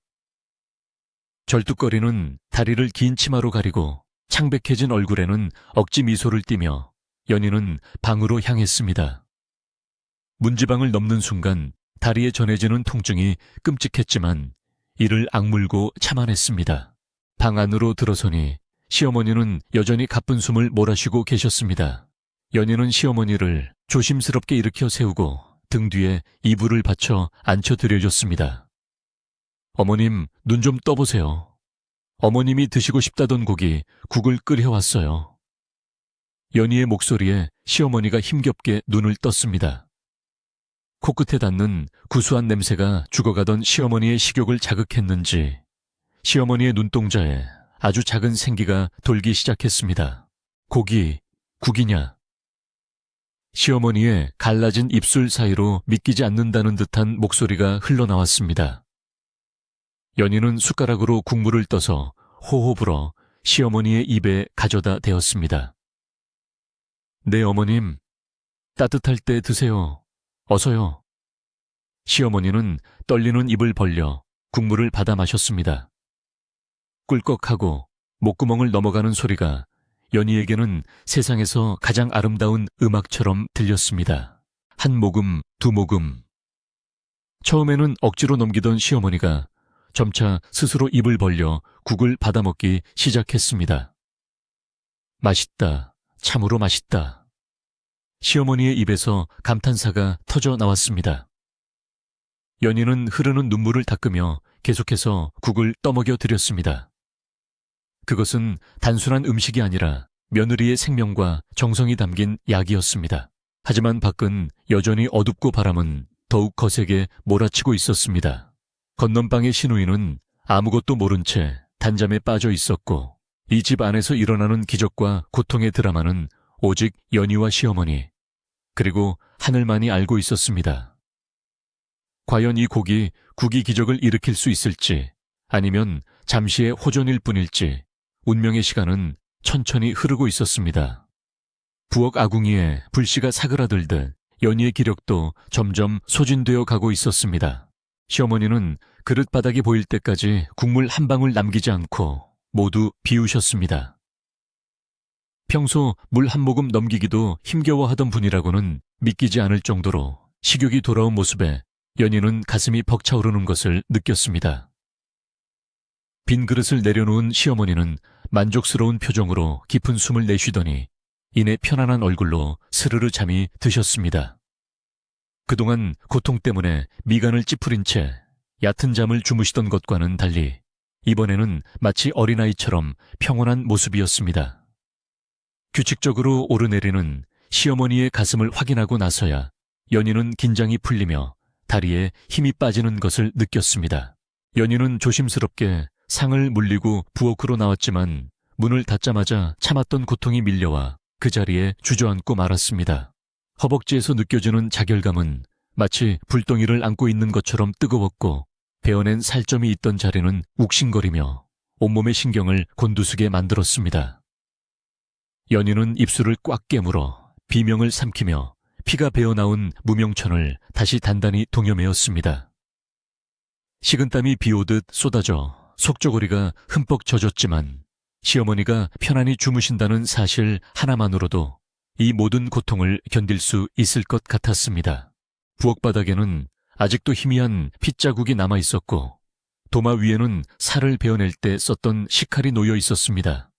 절뚝거리는 다리를 긴 치마로 가리고 창백해진 얼굴에는 억지 미소를 띠며 연희는 방으로 향했습니다. 문지방을 넘는 순간 다리에 전해지는 통증이 끔찍했지만 이를 악물고 참아냈습니다. 방 안으로 들어서니 시어머니는 여전히 가쁜 숨을 몰아쉬고 계셨습니다. 연희는 시어머니를 조심스럽게 일으켜 세우고 등 뒤에 이불을 받쳐 앉혀드려줬습니다. 어머님, 눈 좀 떠보세요. 어머님이 드시고 싶다던 고기 국을 끓여왔어요. 연희의 목소리에 시어머니가 힘겹게 눈을 떴습니다. 코끝에 닿는 구수한 냄새가 죽어가던 시어머니의 식욕을 자극했는지 시어머니의 눈동자에 아주 작은 생기가 돌기 시작했습니다. 고기, 국이냐? 시어머니의 갈라진 입술 사이로 믿기지 않는다는 듯한 목소리가 흘러나왔습니다. 연희는 숟가락으로 국물을 떠서 호호 불어 시어머니의 입에 가져다 대었습니다. 네, 어머님. 따뜻할 때 드세요. 어서요. 시어머니는 떨리는 입을 벌려 국물을 받아 마셨습니다. 꿀꺽하고 목구멍을 넘어가는 소리가 연희에게는 세상에서 가장 아름다운 음악처럼 들렸습니다. 한 모금, 두 모금. 처음에는 억지로 넘기던 시어머니가 점차 스스로 입을 벌려 국을 받아먹기 시작했습니다. 맛있다. 참으로 맛있다. 시어머니의 입에서 감탄사가 터져 나왔습니다. 연희는 흐르는 눈물을 닦으며 계속해서 국을 떠먹여 드렸습니다. 그것은 단순한 음식이 아니라 며느리의 생명과 정성이 담긴 약이었습니다. 하지만 밖은 여전히 어둡고 바람은 더욱 거세게 몰아치고 있었습니다. 건넌방의 시누이는 아무것도 모른 채 단잠에 빠져 있었고 이 집 안에서 일어나는 기적과 고통의 드라마는 오직 연희와 시어머니 그리고 하늘만이 알고 있었습니다. 과연 이 국이 기적을 일으킬 수 있을지 아니면 잠시의 호전일 뿐일지 운명의 시간은 천천히 흐르고 있었습니다. 부엌 아궁이에 불씨가 사그라들듯 연희의 기력도 점점 소진되어 가고 있었습니다. 시어머니는 그릇바닥이 보일 때까지 국물 한 방울 남기지 않고 모두 비우셨습니다. 평소 물 한 모금 넘기기도 힘겨워하던 분이라고는 믿기지 않을 정도로 식욕이 돌아온 모습에 연희는 가슴이 벅차오르는 것을 느꼈습니다. 빈 그릇을 내려놓은 시어머니는 만족스러운 표정으로 깊은 숨을 내쉬더니 이내 편안한 얼굴로 스르르 잠이 드셨습니다. 그동안 고통 때문에 미간을 찌푸린 채 얕은 잠을 주무시던 것과는 달리 이번에는 마치 어린아이처럼 평온한 모습이었습니다. 규칙적으로 오르내리는 시어머니의 가슴을 확인하고 나서야 연희는 긴장이 풀리며 다리에 힘이 빠지는 것을 느꼈습니다. 연희는 조심스럽게 상을 물리고 부엌으로 나왔지만 문을 닫자마자 참았던 고통이 밀려와 그 자리에 주저앉고 말았습니다. 허벅지에서 느껴지는 자결감은 마치 불덩이를 안고 있는 것처럼 뜨거웠고 베어낸 살점이 있던 자리는 욱신거리며 온몸의 신경을 곤두서게 만들었습니다. 연희는 입술을 꽉 깨물어 비명을 삼키며 피가 배어나온 무명천을 다시 단단히 동여매었습니다. 식은땀이 비오듯 쏟아져 속저고리가 흠뻑 젖었지만 시어머니가 편안히 주무신다는 사실 하나만으로도 이 모든 고통을 견딜 수 있을 것 같았습니다. 부엌 바닥에는 아직도 희미한 핏자국이 남아있었고 도마 위에는 살을 베어낼 때 썼던 식칼이 놓여 있었습니다.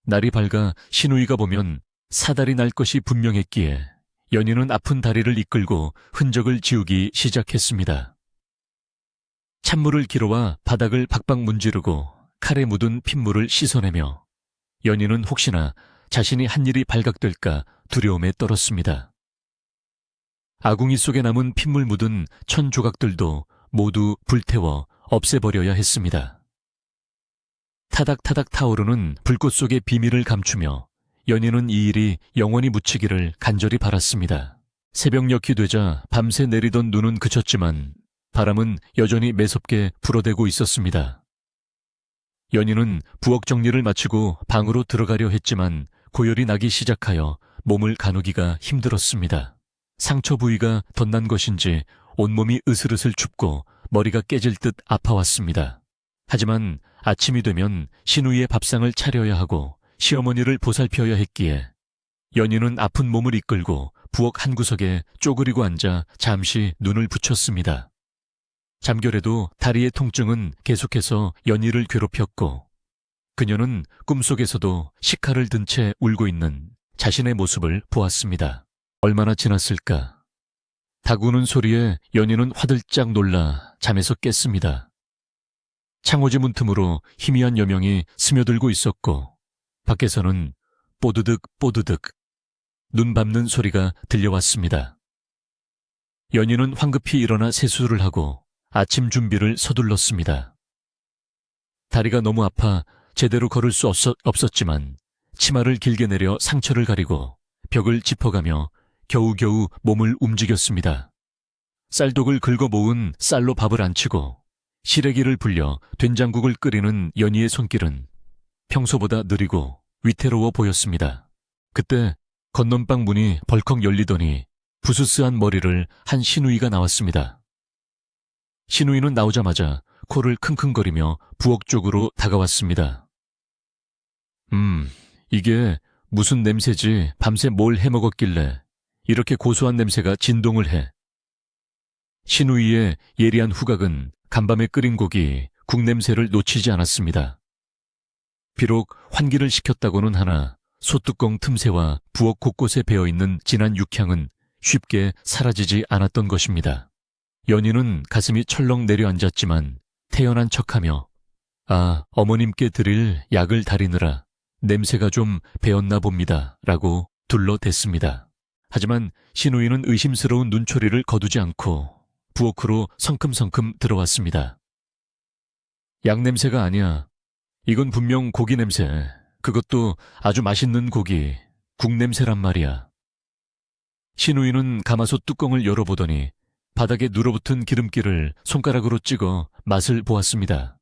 날이 밝아 시누이가 보면 사달이 날 것이 분명했기에 연희는 아픈 다리를 이끌고 흔적을 지우기 시작했습니다. 찬물을 길어와 바닥을 박박 문지르고 칼에 묻은 핏물을 씻어내며 연희는 혹시나 자신이 한 일이 발각될까 두려움에 떨었습니다. 아궁이 속에 남은 핏물 묻은 천 조각들도 모두 불태워 없애버려야 했습니다. 타닥타닥 타오르는 불꽃 속의 비밀을 감추며 연희는 이 일이 영원히 묻히기를 간절히 바랐습니다. 새벽녘이 되자 밤새 내리던 눈은 그쳤지만 바람은 여전히 매섭게 불어대고 있었습니다. 연희는 부엌 정리를 마치고 방으로 들어가려 했지만 고열이 나기 시작하여 몸을 가누기가 힘들었습니다. 상처 부위가 덧난 것인지 온몸이 으슬으슬 춥고 머리가 깨질 듯 아파왔습니다. 하지만 아침이 되면 시누이의 밥상을 차려야 하고 시어머니를 보살펴야 했기에 연희는 아픈 몸을 이끌고 부엌 한 구석에 쪼그리고 앉아 잠시 눈을 붙였습니다. 잠결에도 다리의 통증은 계속해서 연희를 괴롭혔고 그녀는 꿈속에서도 식칼을 든 채 울고 있는 자신의 모습을 보았습니다. 얼마나 지났을까? 닭 우는 소리에 연희는 화들짝 놀라 잠에서 깼습니다. 창호지 문틈으로 희미한 여명이 스며들고 있었고 밖에서는 뽀드득 뽀드득 눈 밟는 소리가 들려왔습니다. 연희는 황급히 일어나 세수를 하고 아침 준비를 서둘렀습니다. 다리가 너무 아파 제대로 걸을 수 없었지만 치마를 길게 내려 상처를 가리고 벽을 짚어가며 겨우겨우 몸을 움직였습니다. 쌀독을 긁어 모은 쌀로 밥을 안 치고 시래기를 불려 된장국을 끓이는 연희의 손길은 평소보다 느리고 위태로워 보였습니다. 그때 건넌방 문이 벌컥 열리더니 부스스한 머리를 한 시누이가 나왔습니다. 시누이는 나오자마자 코를 킁킁거리며 부엌 쪽으로 다가왔습니다. 이게 무슨 냄새지? 밤새 뭘 해먹었길래 이렇게 고소한 냄새가 진동을 해. 시누이의 예리한 후각은 간밤에 끓인 고기, 국 냄새를 놓치지 않았습니다. 비록 환기를 시켰다고는 하나 소뚜껑 틈새와 부엌 곳곳에 배어있는 진한 육향은 쉽게 사라지지 않았던 것입니다. 연희는 가슴이 철렁 내려앉았지만 태연한 척하며 어머님께 드릴 약을 다리느라 냄새가 좀 배었나 봅니다 라고 둘러댔습니다. 하지만 시누이는 의심스러운 눈초리를 거두지 않고 부엌으로 성큼성큼 들어왔습니다. 약 냄새가 아니야. 이건 분명 고기 냄새. 그것도 아주 맛있는 고기, 국 냄새란 말이야. 시누이는 가마솥 뚜껑을 열어보더니 바닥에 눌어붙은 기름기를 손가락으로 찍어 맛을 보았습니다.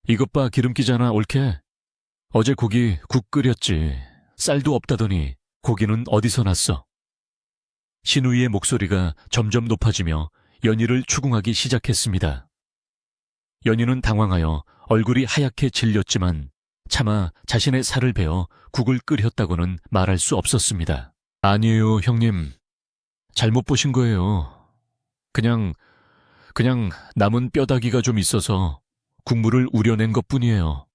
이것 봐, 기름기잖아, 옳게. 어제 고기 국 끓였지. 쌀도 없다더니 고기는 어디서 났어? 시누이의 목소리가 점점 높아지며 연희를 추궁하기 시작했습니다. 연희는 당황하여 얼굴이 하얗게 질렸지만 차마 자신의 살을 베어 국을 끓였다고는 말할 수 없었습니다. 아니에요, 형님. 잘못 보신 거예요. 그냥 남은 뼈다귀가 좀 있어서 국물을 우려낸 것뿐이에요.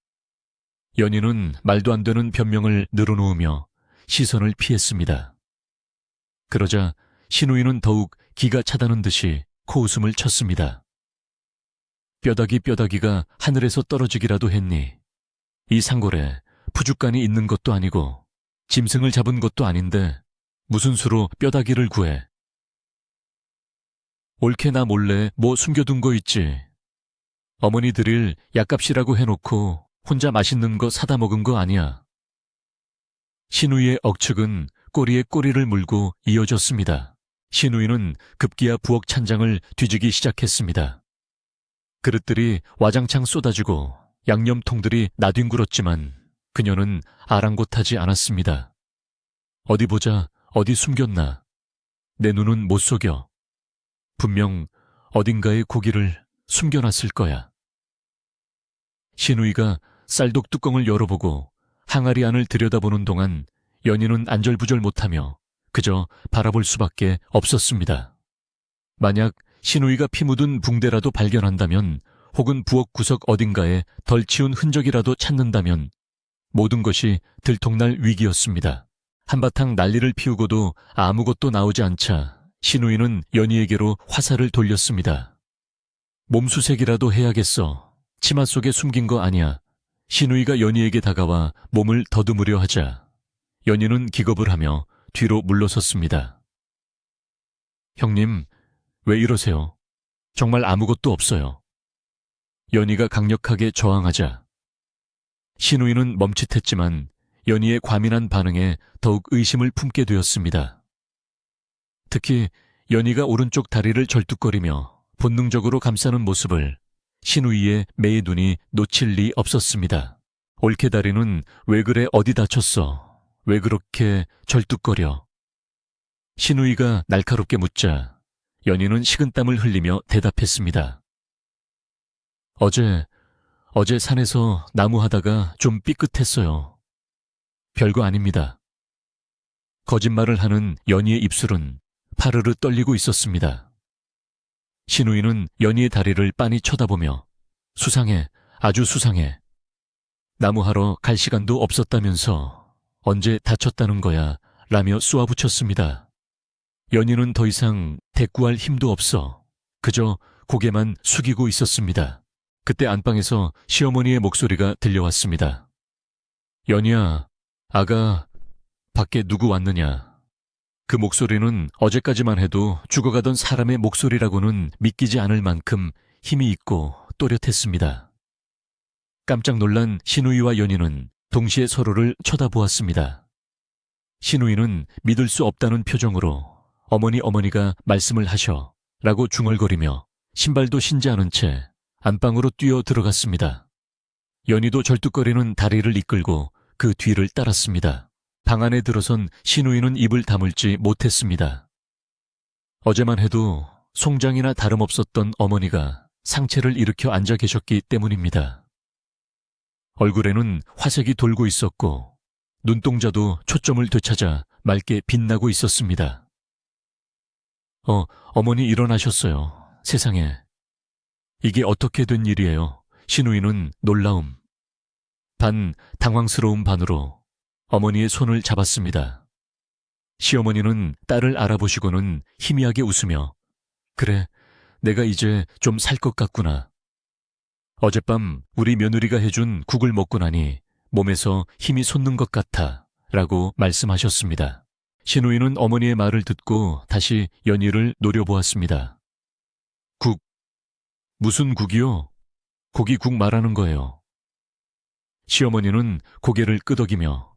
연희는 말도 안 되는 변명을 늘어놓으며 시선을 피했습니다. 그러자 시누이는 더욱 기가 차다는 듯이 코웃음을 쳤습니다. 뼈다귀가 하늘에서 떨어지기라도 했니? 이 상골에 푸죽간이 있는 것도 아니고 짐승을 잡은 것도 아닌데 무슨 수로 뼈다귀를 구해? 옳게 나 몰래 뭐 숨겨둔 거 있지? 어머니 드릴 약값이라고 해놓고 혼자 맛있는 거 사다 먹은 거 아니야. 시누이의 억측은 꼬리에 꼬리를 물고 이어졌습니다. 시누이는 급기야 부엌 찬장을 뒤지기 시작했습니다. 그릇들이 와장창 쏟아지고 양념통들이 나뒹굴었지만 그녀는 아랑곳하지 않았습니다. 어디 보자, 어디 숨겼나. 내 눈은 못 속여. 분명 어딘가에 고기를 숨겨놨을 거야. 시누이가 쌀독 뚜껑을 열어보고 항아리 안을 들여다보는 동안 연희는 안절부절 못하며 그저 바라볼 수밖에 없었습니다. 만약 시누이가 피 묻은 붕대라도 발견한다면 혹은 부엌 구석 어딘가에 덜 치운 흔적이라도 찾는다면 모든 것이 들통날 위기였습니다. 한바탕 난리를 피우고도 아무것도 나오지 않자 시누이는 연희에게로 화살을 돌렸습니다. 몸수색이라도 해야겠어. 치마 속에 숨긴 거 아니야. 시누이가 연희에게 다가와 몸을 더듬으려 하자 연희는 기겁을 하며 뒤로 물러섰습니다. 형님, 왜 이러세요? 정말 아무것도 없어요. 연희가 강력하게 저항하자 시누이는 멈칫했지만 연희의 과민한 반응에 더욱 의심을 품게 되었습니다. 특히 연희가 오른쪽 다리를 절뚝거리며 본능적으로 감싸는 모습을 시누이의 매의 눈이 놓칠 리 없었습니다. 옳게 다리는 왜 그래, 어디 다쳤어? 왜 그렇게 절뚝거려? 시누이가 날카롭게 묻자 연희는 식은땀을 흘리며 대답했습니다. 어제 산에서 나무하다가 좀 삐끗했어요. 별거 아닙니다. 거짓말을 하는 연희의 입술은 파르르 떨리고 있었습니다. 시누이는 연희의 다리를 빤히 쳐다보며 수상해, 아주 수상해. 나무하러 갈 시간도 없었다면서 언제 다쳤다는 거야 라며 쏘아붙였습니다. 연희는 더 이상 대꾸할 힘도 없어 그저 고개만 숙이고 있었습니다. 그때 안방에서 시어머니의 목소리가 들려왔습니다. 연희야, 아가, 밖에 누구 왔느냐? 그 목소리는 어제까지만 해도 죽어가던 사람의 목소리라고는 믿기지 않을 만큼 힘이 있고 또렷했습니다. 깜짝 놀란 신우이와 연희는 동시에 서로를 쳐다보았습니다. 신우이는 믿을 수 없다는 표정으로 어머니가 말씀을 하셔 라고 중얼거리며 신발도 신지 않은 채 안방으로 뛰어 들어갔습니다. 연희도 절뚝거리는 다리를 이끌고 그 뒤를 따랐습니다. 방 안에 들어선 신우이는 입을 다물지 못했습니다. 어제만 해도 송장이나 다름없었던 어머니가 상체를 일으켜 앉아 계셨기 때문입니다. 얼굴에는 화색이 돌고 있었고 눈동자도 초점을 되찾아 맑게 빛나고 있었습니다. 어머니 일어나셨어요. 세상에. 이게 어떻게 된 일이에요? 신우이는 놀라움, 반 당황스러움 반으로 어머니의 손을 잡았습니다. 시어머니는 딸을 알아보시고는 희미하게 웃으며 그래, 내가 이제 좀 살 것 같구나. 어젯밤 우리 며느리가 해준 국을 먹고 나니 몸에서 힘이 솟는 것 같아 라고 말씀하셨습니다. 신우이는 어머니의 말을 듣고 다시 연희를 노려보았습니다. 국, 무슨 국이요? 고기국 말하는 거예요. 시어머니는 고개를 끄덕이며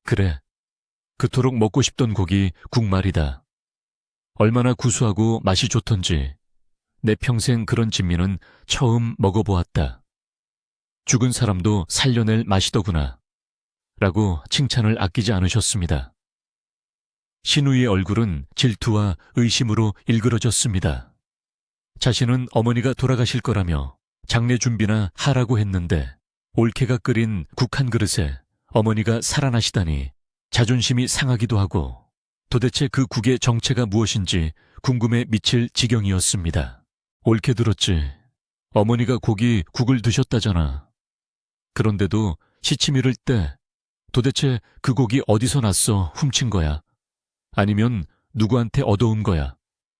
그래, 그토록 먹고 싶던 고기 국 말이다. 얼마나 구수하고 맛이 좋던지 내 평생 그런 진미는 처음 먹어보았다. 죽은 사람도 살려낼 맛이더구나 라고 칭찬을 아끼지 않으셨습니다. 신우이의 얼굴은 질투와 의심으로 일그러졌습니다. 자신은 어머니가 돌아가실 거라며 장례 준비나 하라고 했는데 올케가 끓인 국 한 그릇에 어머니가 살아나시다니 자존심이 상하기도 하고 도대체 그 국의 정체가 무엇인지 궁금해 미칠 지경이었습니다. 옳게 들었지. 어머니가 국을 드셨다잖아. 그런데도 시침 잃을 때 도대체 그 고기 어디서 났어 훔친 거야? 아니면 누구한테 얻어온 거야?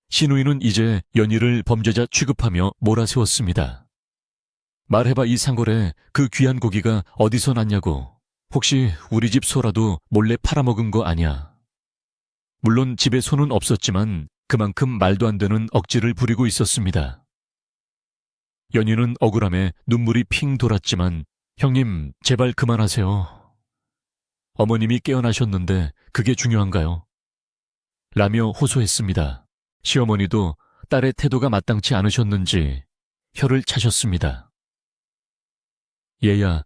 신우이는 이제 연희를 범죄자 취급하며 몰아세웠습니다. 말해봐 이 상골에 그 귀한 고기가 어디서 났냐고. 혹시 우리 집 소라도 몰래 팔아먹은 거 아니야? 물론 집에 소는 없었지만 그만큼 말도 안 되는 억지를 부리고 있었습니다. 연희는 억울함에 눈물이 핑 돌았지만 형님 제발 그만하세요. 어머님이 깨어나셨는데 그게 중요한가요? 라며 호소했습니다. 시어머니도 딸의 태도가 마땅치 않으셨는지 혀를 차셨습니다. 얘야,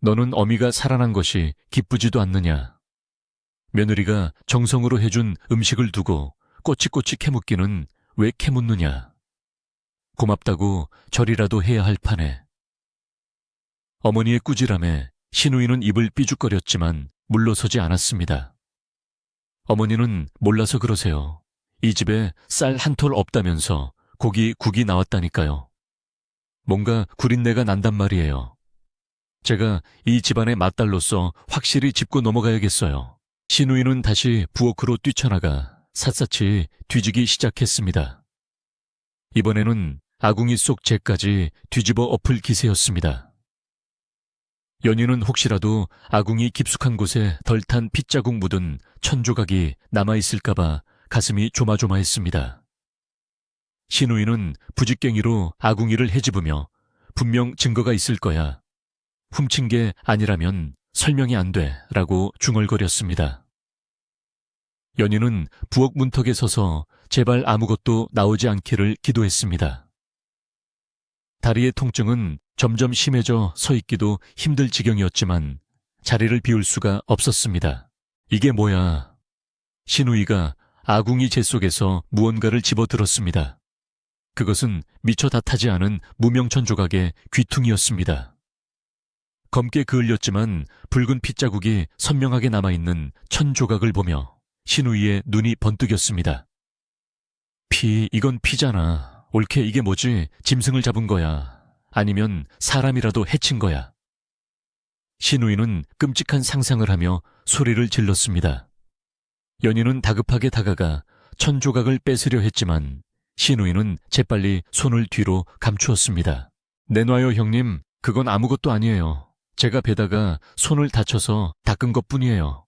너는 어미가 살아난 것이 기쁘지도 않느냐. 며느리가 정성으로 해준 음식을 두고 꼬치꼬치 캐묻기는 왜 캐묻느냐. 고맙다고 절이라도 해야 할 판에. 어머니의 꾸지람에 신우이는 입을 삐죽거렸지만 물러서지 않았습니다. 어머니는 몰라서 그러세요. 이 집에 쌀 한 톨 없다면서 국이 나왔다니까요. 뭔가 구린내가 난단 말이에요. 제가 이 집안의 맏딸로서 확실히 짚고 넘어가야겠어요. 신우이는 다시 부엌으로 뛰쳐나가 샅샅이 뒤지기 시작했습니다. 이번에는 아궁이 속 재까지 뒤집어 엎을 기세였습니다. 연희는 혹시라도 아궁이 깊숙한 곳에 덜 탄 핏자국 묻은 천조각이 남아있을까봐 가슴이 조마조마했습니다. 신우이는 부직갱이로 아궁이를 헤집으며 분명 증거가 있을 거야. 훔친 게 아니라면 설명이 안 돼 라고 중얼거렸습니다. 연희는 부엌 문턱에 서서 제발 아무것도 나오지 않기를 기도했습니다. 다리의 통증은 점점 심해져 서 있기도 힘들 지경이었지만 자리를 비울 수가 없었습니다. 이게 뭐야? 신우이가 아궁이 재 속에서 무언가를 집어들었습니다. 그것은 미처 다 타지 않은 무명천 조각의 귀퉁이였습니다. 검게 그을렸지만 붉은 핏자국이 선명하게 남아있는 천 조각을 보며 신우이의 눈이 번뜩였습니다. 이건 피잖아. 옳게 이게 뭐지? 짐승을 잡은 거야. 아니면 사람이라도 해친 거야. 신우이는 끔찍한 상상을 하며 소리를 질렀습니다. 연희는 다급하게 다가가 천 조각을 뺏으려 했지만 신우이는 재빨리 손을 뒤로 감추었습니다. 내놔요 형님. 그건 아무것도 아니에요. 제가 베다가 손을 다쳐서 닦은 것뿐이에요.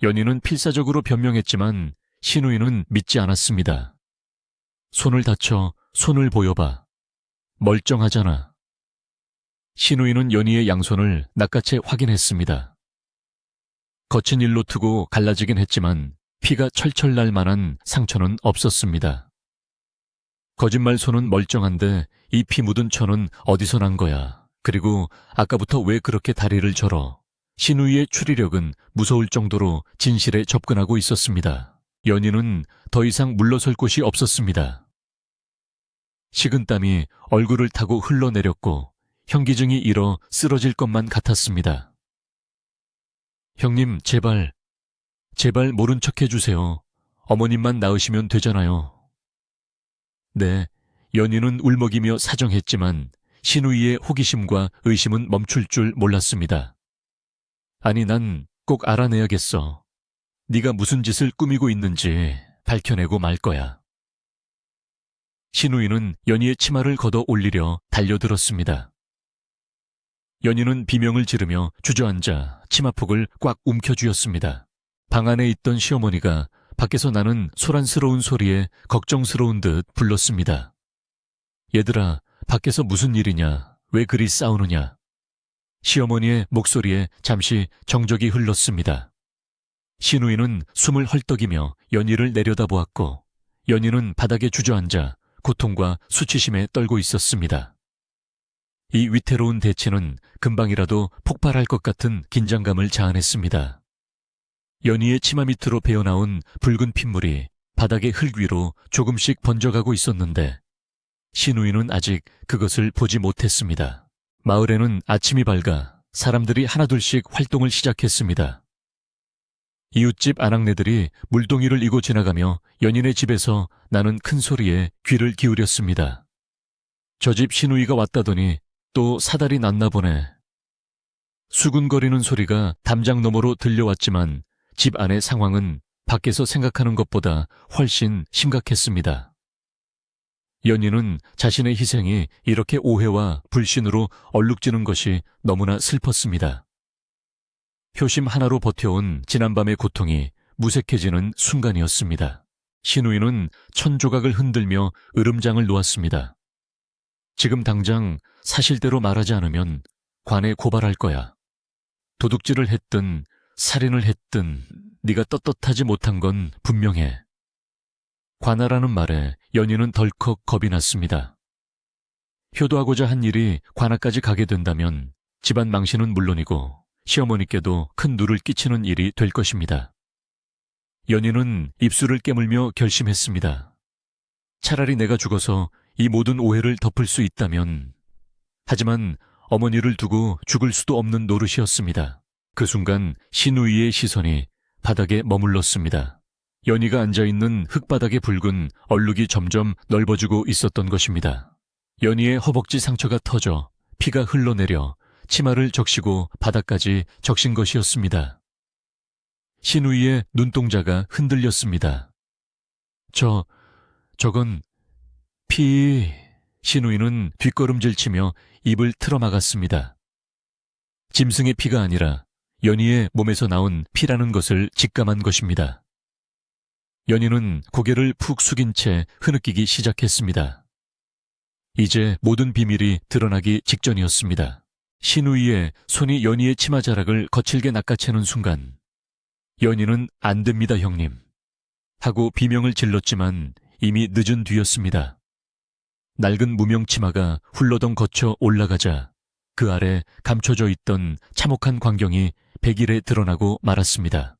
연희는 필사적으로 변명했지만 신우이는 믿지 않았습니다. 손을 다쳐 손을 보여봐. 멀쩡하잖아. 신우이는 연희의 양손을 낚아채 확인했습니다. 거친 일로 트고 갈라지긴 했지만 피가 철철 날 만한 상처는 없었습니다. 거짓말 손은 멀쩡한데 이 피 묻은 천은 어디서 난 거야. 그리고 아까부터 왜 그렇게 다리를 절어. 신우이의 추리력은 무서울 정도로 진실에 접근하고 있었습니다. 연희는 더 이상 물러설 곳이 없었습니다. 식은땀이 얼굴을 타고 흘러내렸고 현기증이 일어 쓰러질 것만 같았습니다. 형님, 제발 모른 척 해주세요. 어머님만 나으시면 되잖아요. 네, 연희는 울먹이며 사정했지만 신우이의 호기심과 의심은 멈출 줄 몰랐습니다. 아니, 난 꼭 알아내야겠어. 네가 무슨 짓을 꾸미고 있는지 밝혀내고 말 거야. 신우이는 연희의 치마를 걷어 올리려 달려들었습니다. 연희는 비명을 지르며 주저앉아 치마폭을 꽉 움켜쥐었습니다. 방 안에 있던 시어머니가 밖에서 나는 소란스러운 소리에 걱정스러운 듯 불렀습니다. 얘들아, 밖에서 무슨 일이냐? 왜 그리 싸우느냐? 시어머니의 목소리에 잠시 정적이 흘렀습니다. 신우이는 숨을 헐떡이며 연희를 내려다보았고 연희는 바닥에 주저앉아 고통과 수치심에 떨고 있었습니다. 이 위태로운 대치는 금방이라도 폭발할 것 같은 긴장감을 자아냈습니다. 연희의 치마 밑으로 배어나온 붉은 핏물이 바닥의 흙 위로 조금씩 번져가고 있었는데 신우이는 아직 그것을 보지 못했습니다. 마을에는 아침이 밝아 사람들이 하나둘씩 활동을 시작했습니다. 이웃집 아낙네들이 물동이를 이고 지나가며 연인의 집에서 나는 큰 소리에 귀를 기울였습니다. 저 집 신우이가 왔다더니 또 사달이 났나 보네. 수군거리는 소리가 담장 너머로 들려왔지만 집 안의 상황은 밖에서 생각하는 것보다 훨씬 심각했습니다. 연희는 자신의 희생이 이렇게 오해와 불신으로 얼룩지는 것이 너무나 슬펐습니다. 효심 하나로 버텨온 지난밤의 고통이 무색해지는 순간이었습니다. 신우이는 천조각을 흔들며 으름장을 놓았습니다. 지금 당장 사실대로 말하지 않으면 관에 고발할 거야. 도둑질을 했든 살인을 했든 네가 떳떳하지 못한 건 분명해. 관하라는 말에 연희는 덜컥 겁이 났습니다. 효도하고자 한 일이 관하까지 가게 된다면 집안 망신은 물론이고 시어머니께도 큰 누를 끼치는 일이 될 것입니다. 연희는 입술을 깨물며 결심했습니다. 차라리 내가 죽어서 이 모든 오해를 덮을 수 있다면. 하지만 어머니를 두고 죽을 수도 없는 노릇이었습니다. 그 순간 신우이의 시선이 바닥에 머물렀습니다. 연희가 앉아있는 흙바닥의 붉은 얼룩이 점점 넓어지고 있었던 것입니다. 연희의 허벅지 상처가 터져 피가 흘러내려 치마를 적시고 바닥까지 적신 것이었습니다. 신우이의 눈동자가 흔들렸습니다. 저건 피... 신우이는 뒷걸음질치며 입을 틀어막았습니다. 짐승의 피가 아니라 연희의 몸에서 나온 피라는 것을 직감한 것입니다. 연희는 고개를 푹 숙인 채 흐느끼기 시작했습니다. 이제 모든 비밀이 드러나기 직전이었습니다. 신우이의 손이 연희의 치마자락을 거칠게 낚아채는 순간 연희는 안 됩니다, 형님. 하고 비명을 질렀지만 이미 늦은 뒤였습니다. 낡은 무명 치마가 훌러덩 거쳐 올라가자 그 아래 감춰져 있던 참혹한 광경이 백일에 드러나고 말았습니다.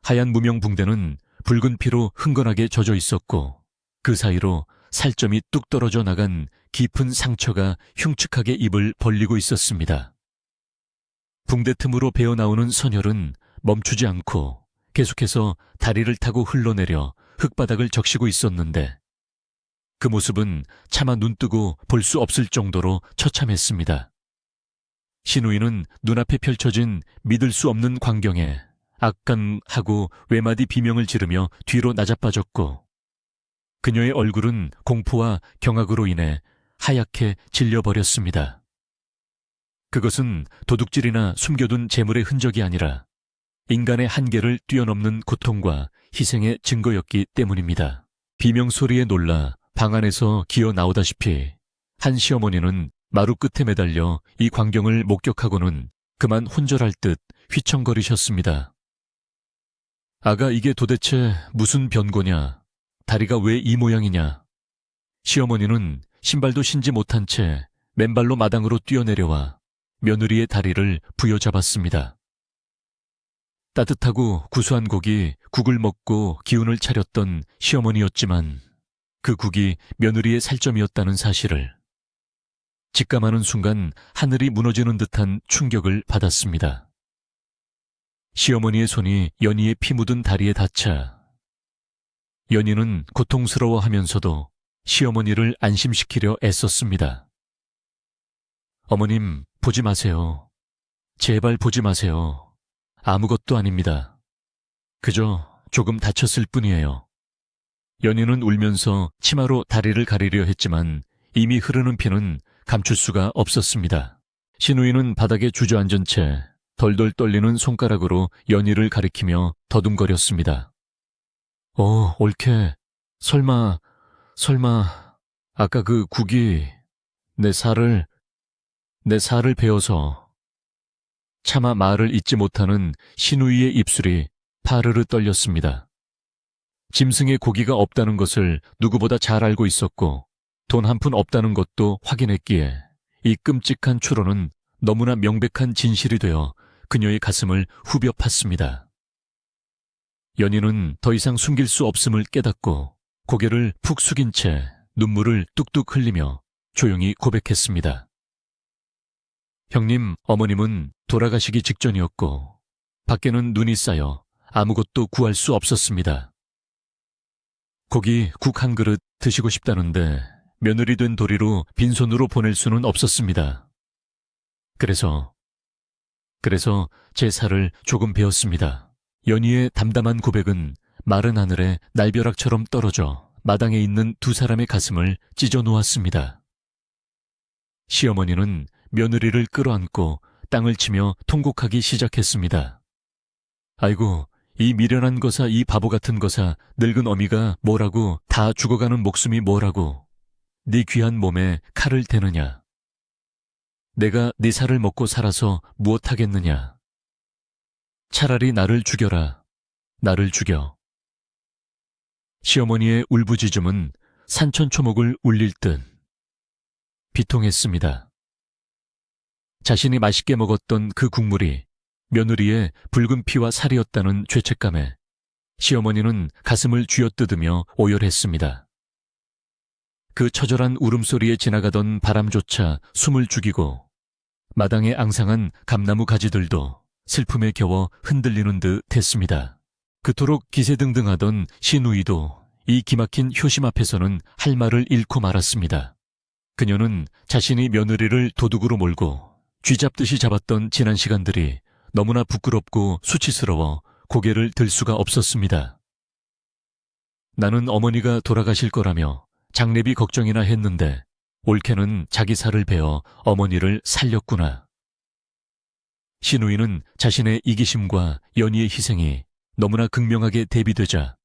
하얀 무명 붕대는 붉은 피로 흥건하게 젖어 있었고 그 사이로 살점이 뚝 떨어져 나간 깊은 상처가 흉측하게 입을 벌리고 있었습니다. 붕대 틈으로 배어나오는 선혈은 멈추지 않고 계속해서 다리를 타고 흘러내려 흙바닥을 적시고 있었는데 그 모습은 차마 눈뜨고 볼 수 없을 정도로 처참했습니다. 신우이는 눈앞에 펼쳐진 믿을 수 없는 광경에 악간 하고 외마디 비명을 지르며 뒤로 낮아빠졌고 그녀의 얼굴은 공포와 경악으로 인해 하얗게 질려버렸습니다. 그것은 도둑질이나 숨겨둔 재물의 흔적이 아니라 인간의 한계를 뛰어넘는 고통과 희생의 증거였기 때문입니다. 비명소리에 놀라 방 안에서 기어 나오다시피 한 시어머니는 마루 끝에 매달려 이 광경을 목격하고는 그만 혼절할 듯 휘청거리셨습니다. 아가, 이게 도대체 무슨 변고냐? 다리가 왜 이 모양이냐? 시어머니는 신발도 신지 못한 채 맨발로 마당으로 뛰어내려와 며느리의 다리를 부여잡았습니다. 따뜻하고 구수한 국이 국을 먹고 기운을 차렸던 시어머니였지만 그 국이 며느리의 살점이었다는 사실을 직감하는 순간 하늘이 무너지는 듯한 충격을 받았습니다. 시어머니의 손이 연희의 피 묻은 다리에 닿자 연희는 고통스러워하면서도 시어머니를 안심시키려 애썼습니다. 어머님, 보지 마세요. 제발 보지 마세요. 아무것도 아닙니다. 그저 조금 다쳤을 뿐이에요. 연희는 울면서 치마로 다리를 가리려 했지만 이미 흐르는 피는 감출 수가 없었습니다. 신우이는 바닥에 주저앉은 채 덜덜 떨리는 손가락으로 연희를 가리키며 더듬거렸습니다. 옳게. 설마, 아까 그 국이 내 살을 베어서. 차마 말을 잇지 못하는 신우이의 입술이 파르르 떨렸습니다. 짐승의 고기가 없다는 것을 누구보다 잘 알고 있었고 돈 한 푼 없다는 것도 확인했기에 이 끔찍한 추론은 너무나 명백한 진실이 되어 그녀의 가슴을 후벼 팠습니다. 연희는 더 이상 숨길 수 없음을 깨닫고 고개를 푹 숙인 채 눈물을 뚝뚝 흘리며 조용히 고백했습니다. 형님, 어머님은 돌아가시기 직전이었고 밖에는 눈이 쌓여 아무것도 구할 수 없었습니다. 고기 국 한 그릇 드시고 싶다는데 며느리 된 도리로 빈손으로 보낼 수는 없었습니다. 그래서 제 살을 조금 베었습니다. 연희의 담담한 고백은 마른 하늘에 날벼락처럼 떨어져 마당에 있는 두 사람의 가슴을 찢어 놓았습니다. 시어머니는 며느리를 끌어안고 땅을 치며 통곡하기 시작했습니다. 아이고, 이 미련한 거사, 이 바보 같은 거사, 늙은 어미가 뭐라고, 다 죽어가는 목숨이 뭐라고, 네 귀한 몸에 칼을 대느냐. 내가 네 살을 먹고 살아서 무엇하겠느냐. 차라리 나를 죽여라. 나를 죽여. 시어머니의 울부짖음은 산천초목을 울릴 듯 비통했습니다. 자신이 맛있게 먹었던 그 국물이 며느리의 붉은 피와 살이었다는 죄책감에 시어머니는 가슴을 쥐어뜯으며 오열했습니다. 그 처절한 울음소리에 지나가던 바람조차 숨을 죽이고 마당에 앙상한 감나무 가지들도 슬픔에 겨워 흔들리는 듯 했습니다. 그토록 기세등등하던 신우이도 이 기막힌 효심 앞에서는 할 말을 잃고 말았습니다. 그녀는 자신이 며느리를 도둑으로 몰고 쥐잡듯이 잡았던 지난 시간들이 너무나 부끄럽고 수치스러워 고개를 들 수가 없었습니다. 나는 어머니가 돌아가실 거라며 장례비 걱정이나 했는데 올케는 자기 살을 베어 어머니를 살렸구나. 신우이는 자신의 이기심과 연희의 희생이 너무나 극명하게 대비되자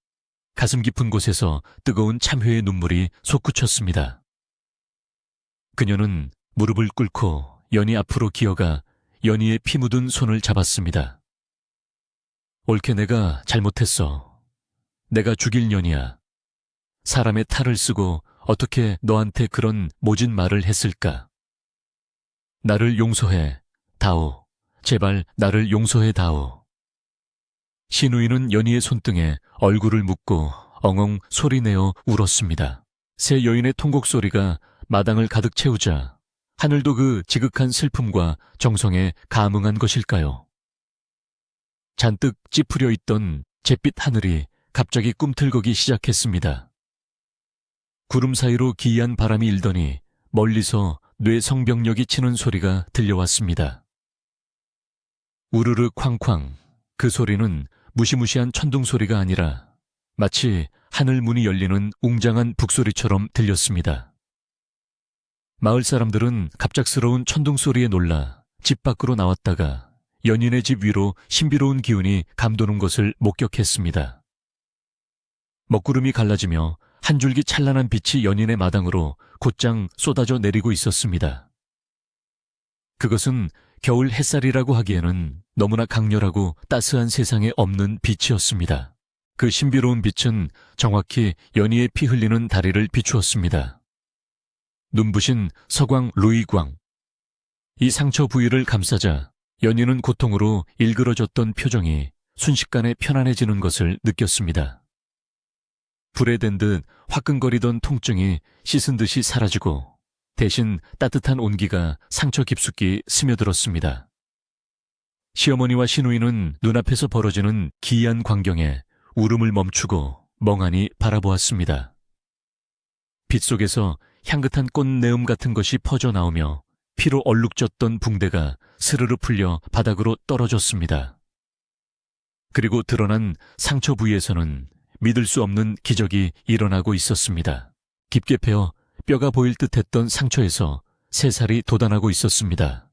가슴 깊은 곳에서 뜨거운 참회의 눈물이 솟구쳤습니다. 그녀는 무릎을 꿇고 연희 앞으로 기어가 연희의 피 묻은 손을 잡았습니다. 올케, 내가 잘못했어. 내가 죽일 년이야. 사람의 탈을 쓰고 어떻게 너한테 그런 모진 말을 했을까? 나를 용서해, 다오. 제발 나를 용서해 다오. 신우이는 연희의 손등에 얼굴을 묻고 엉엉 소리내어 울었습니다. 새 여인의 통곡 소리가 마당을 가득 채우자 하늘도 그 지극한 슬픔과 정성에 감응한 것일까요? 잔뜩 찌푸려 있던 잿빛 하늘이 갑자기 꿈틀거기 시작했습니다. 구름 사이로 기이한 바람이 일더니 멀리서 뇌 성벽력이 치는 소리가 들려왔습니다. 우르르 쾅쾅. 그 소리는 무시무시한 천둥 소리가 아니라 마치 하늘 문이 열리는 웅장한 북소리처럼 들렸습니다. 마을 사람들은 갑작스러운 천둥 소리에 놀라 집 밖으로 나왔다가 연인의 집 위로 신비로운 기운이 감도는 것을 목격했습니다. 먹구름이 갈라지며 한 줄기 찬란한 빛이 연인의 마당으로 곧장 쏟아져 내리고 있었습니다. 그것은 겨울 햇살이라고 하기에는 너무나 강렬하고 따스한 세상에 없는 빛이었습니다. 그 신비로운 빛은 정확히 연희의 피 흘리는 다리를 비추었습니다. 눈부신 서광 루이광. 이 상처 부위를 감싸자 연희는 고통으로 일그러졌던 표정이 순식간에 편안해지는 것을 느꼈습니다. 불에 댄 듯 화끈거리던 통증이 씻은 듯이 사라지고 대신 따뜻한 온기가 상처 깊숙이 스며들었습니다. 시어머니와 시누이는 눈앞에서 벌어지는 기이한 광경에 울음을 멈추고 멍하니 바라보았습니다. 빛 속에서 향긋한 꽃내음 같은 것이 퍼져나오며 피로 얼룩졌던 붕대가 스르르 풀려 바닥으로 떨어졌습니다. 그리고 드러난 상처 부위에서는 믿을 수 없는 기적이 일어나고 있었습니다. 깊게 패어 뼈가 보일 듯했던 상처에서 새살이 돋아나고 있었습니다.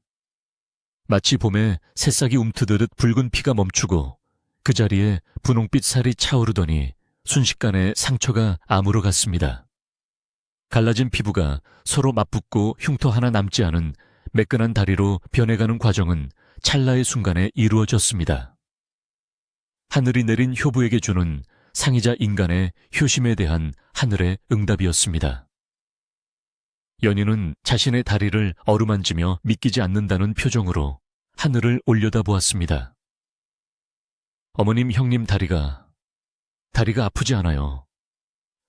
마치 봄에 새싹이 움트듯 붉은 피가 멈추고 그 자리에 분홍빛 살이 차오르더니 순식간에 상처가 아물어 갔습니다. 갈라진 피부가 서로 맞붙고 흉터 하나 남지 않은 매끈한 다리로 변해가는 과정은 찰나의 순간에 이루어졌습니다. 하늘이 내린 효부에게 주는 상이자 인간의 효심에 대한 하늘의 응답이었습니다. 연희는 자신의 다리를 어루만지며 믿기지 않는다는 표정으로 하늘을 올려다보았습니다. 어머님, 형님 다리가 아프지 않아요.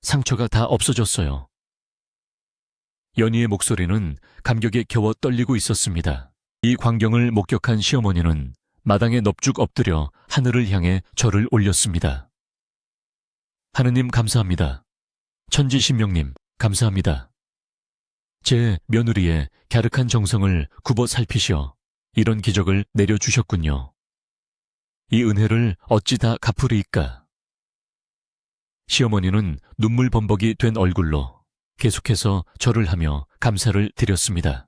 상처가 다 없어졌어요. 연희의 목소리는 감격에 겨워 떨리고 있었습니다. 이 광경을 목격한 시어머니는 마당에 넙죽 엎드려 하늘을 향해 절을 올렸습니다. 하느님 감사합니다. 천지신명님 감사합니다. 제 며느리의 갸륵한 정성을 굽어 살피시어 이런 기적을 내려주셨군요. 이 은혜를 어찌 다 갚으리이까. 시어머니는 눈물 범벅이 된 얼굴로 계속해서 절을 하며 감사를 드렸습니다.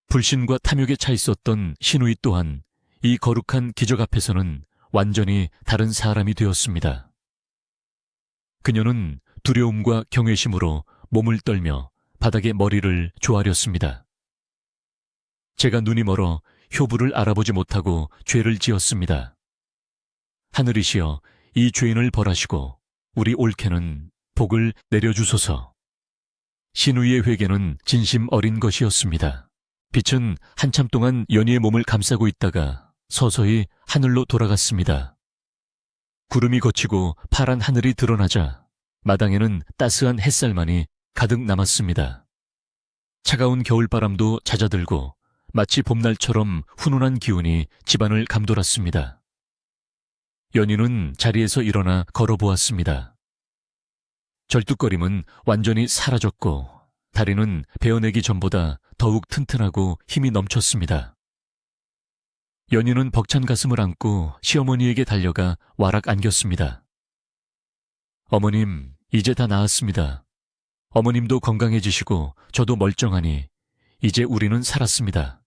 불신과 탐욕에 차 있었던 시누이 또한 이 거룩한 기적 앞에서는 완전히 다른 사람이 되었습니다. 그녀는 두려움과 경외심으로 몸을 떨며 바닥에 머리를 조아렸습니다. 제가 눈이 멀어 효부를 알아보지 못하고 죄를 지었습니다. 하늘이시여 이 죄인을 벌하시고 우리 올케는 복을 내려주소서. 시누이의 회개는 진심 어린 것이었습니다. 빛은 한참 동안 연희의 몸을 감싸고 있다가 서서히 하늘로 돌아갔습니다. 구름이 걷히고 파란 하늘이 드러나자 마당에는 따스한 햇살만이 가득 남았습니다. 차가운 겨울바람도 잦아들고 마치 봄날처럼 훈훈한 기운이 집안을 감돌았습니다. 연희는 자리에서 일어나 걸어보았습니다. 절뚝거림은 완전히 사라졌고 다리는 베어내기 전보다 더욱 튼튼하고 힘이 넘쳤습니다. 연희는 벅찬 가슴을 안고 시어머니에게 달려가 와락 안겼습니다. 어머님, 이제 다 나았습니다. 어머님도 건강해지시고 저도 멀쩡하니 이제 우리는 살았습니다.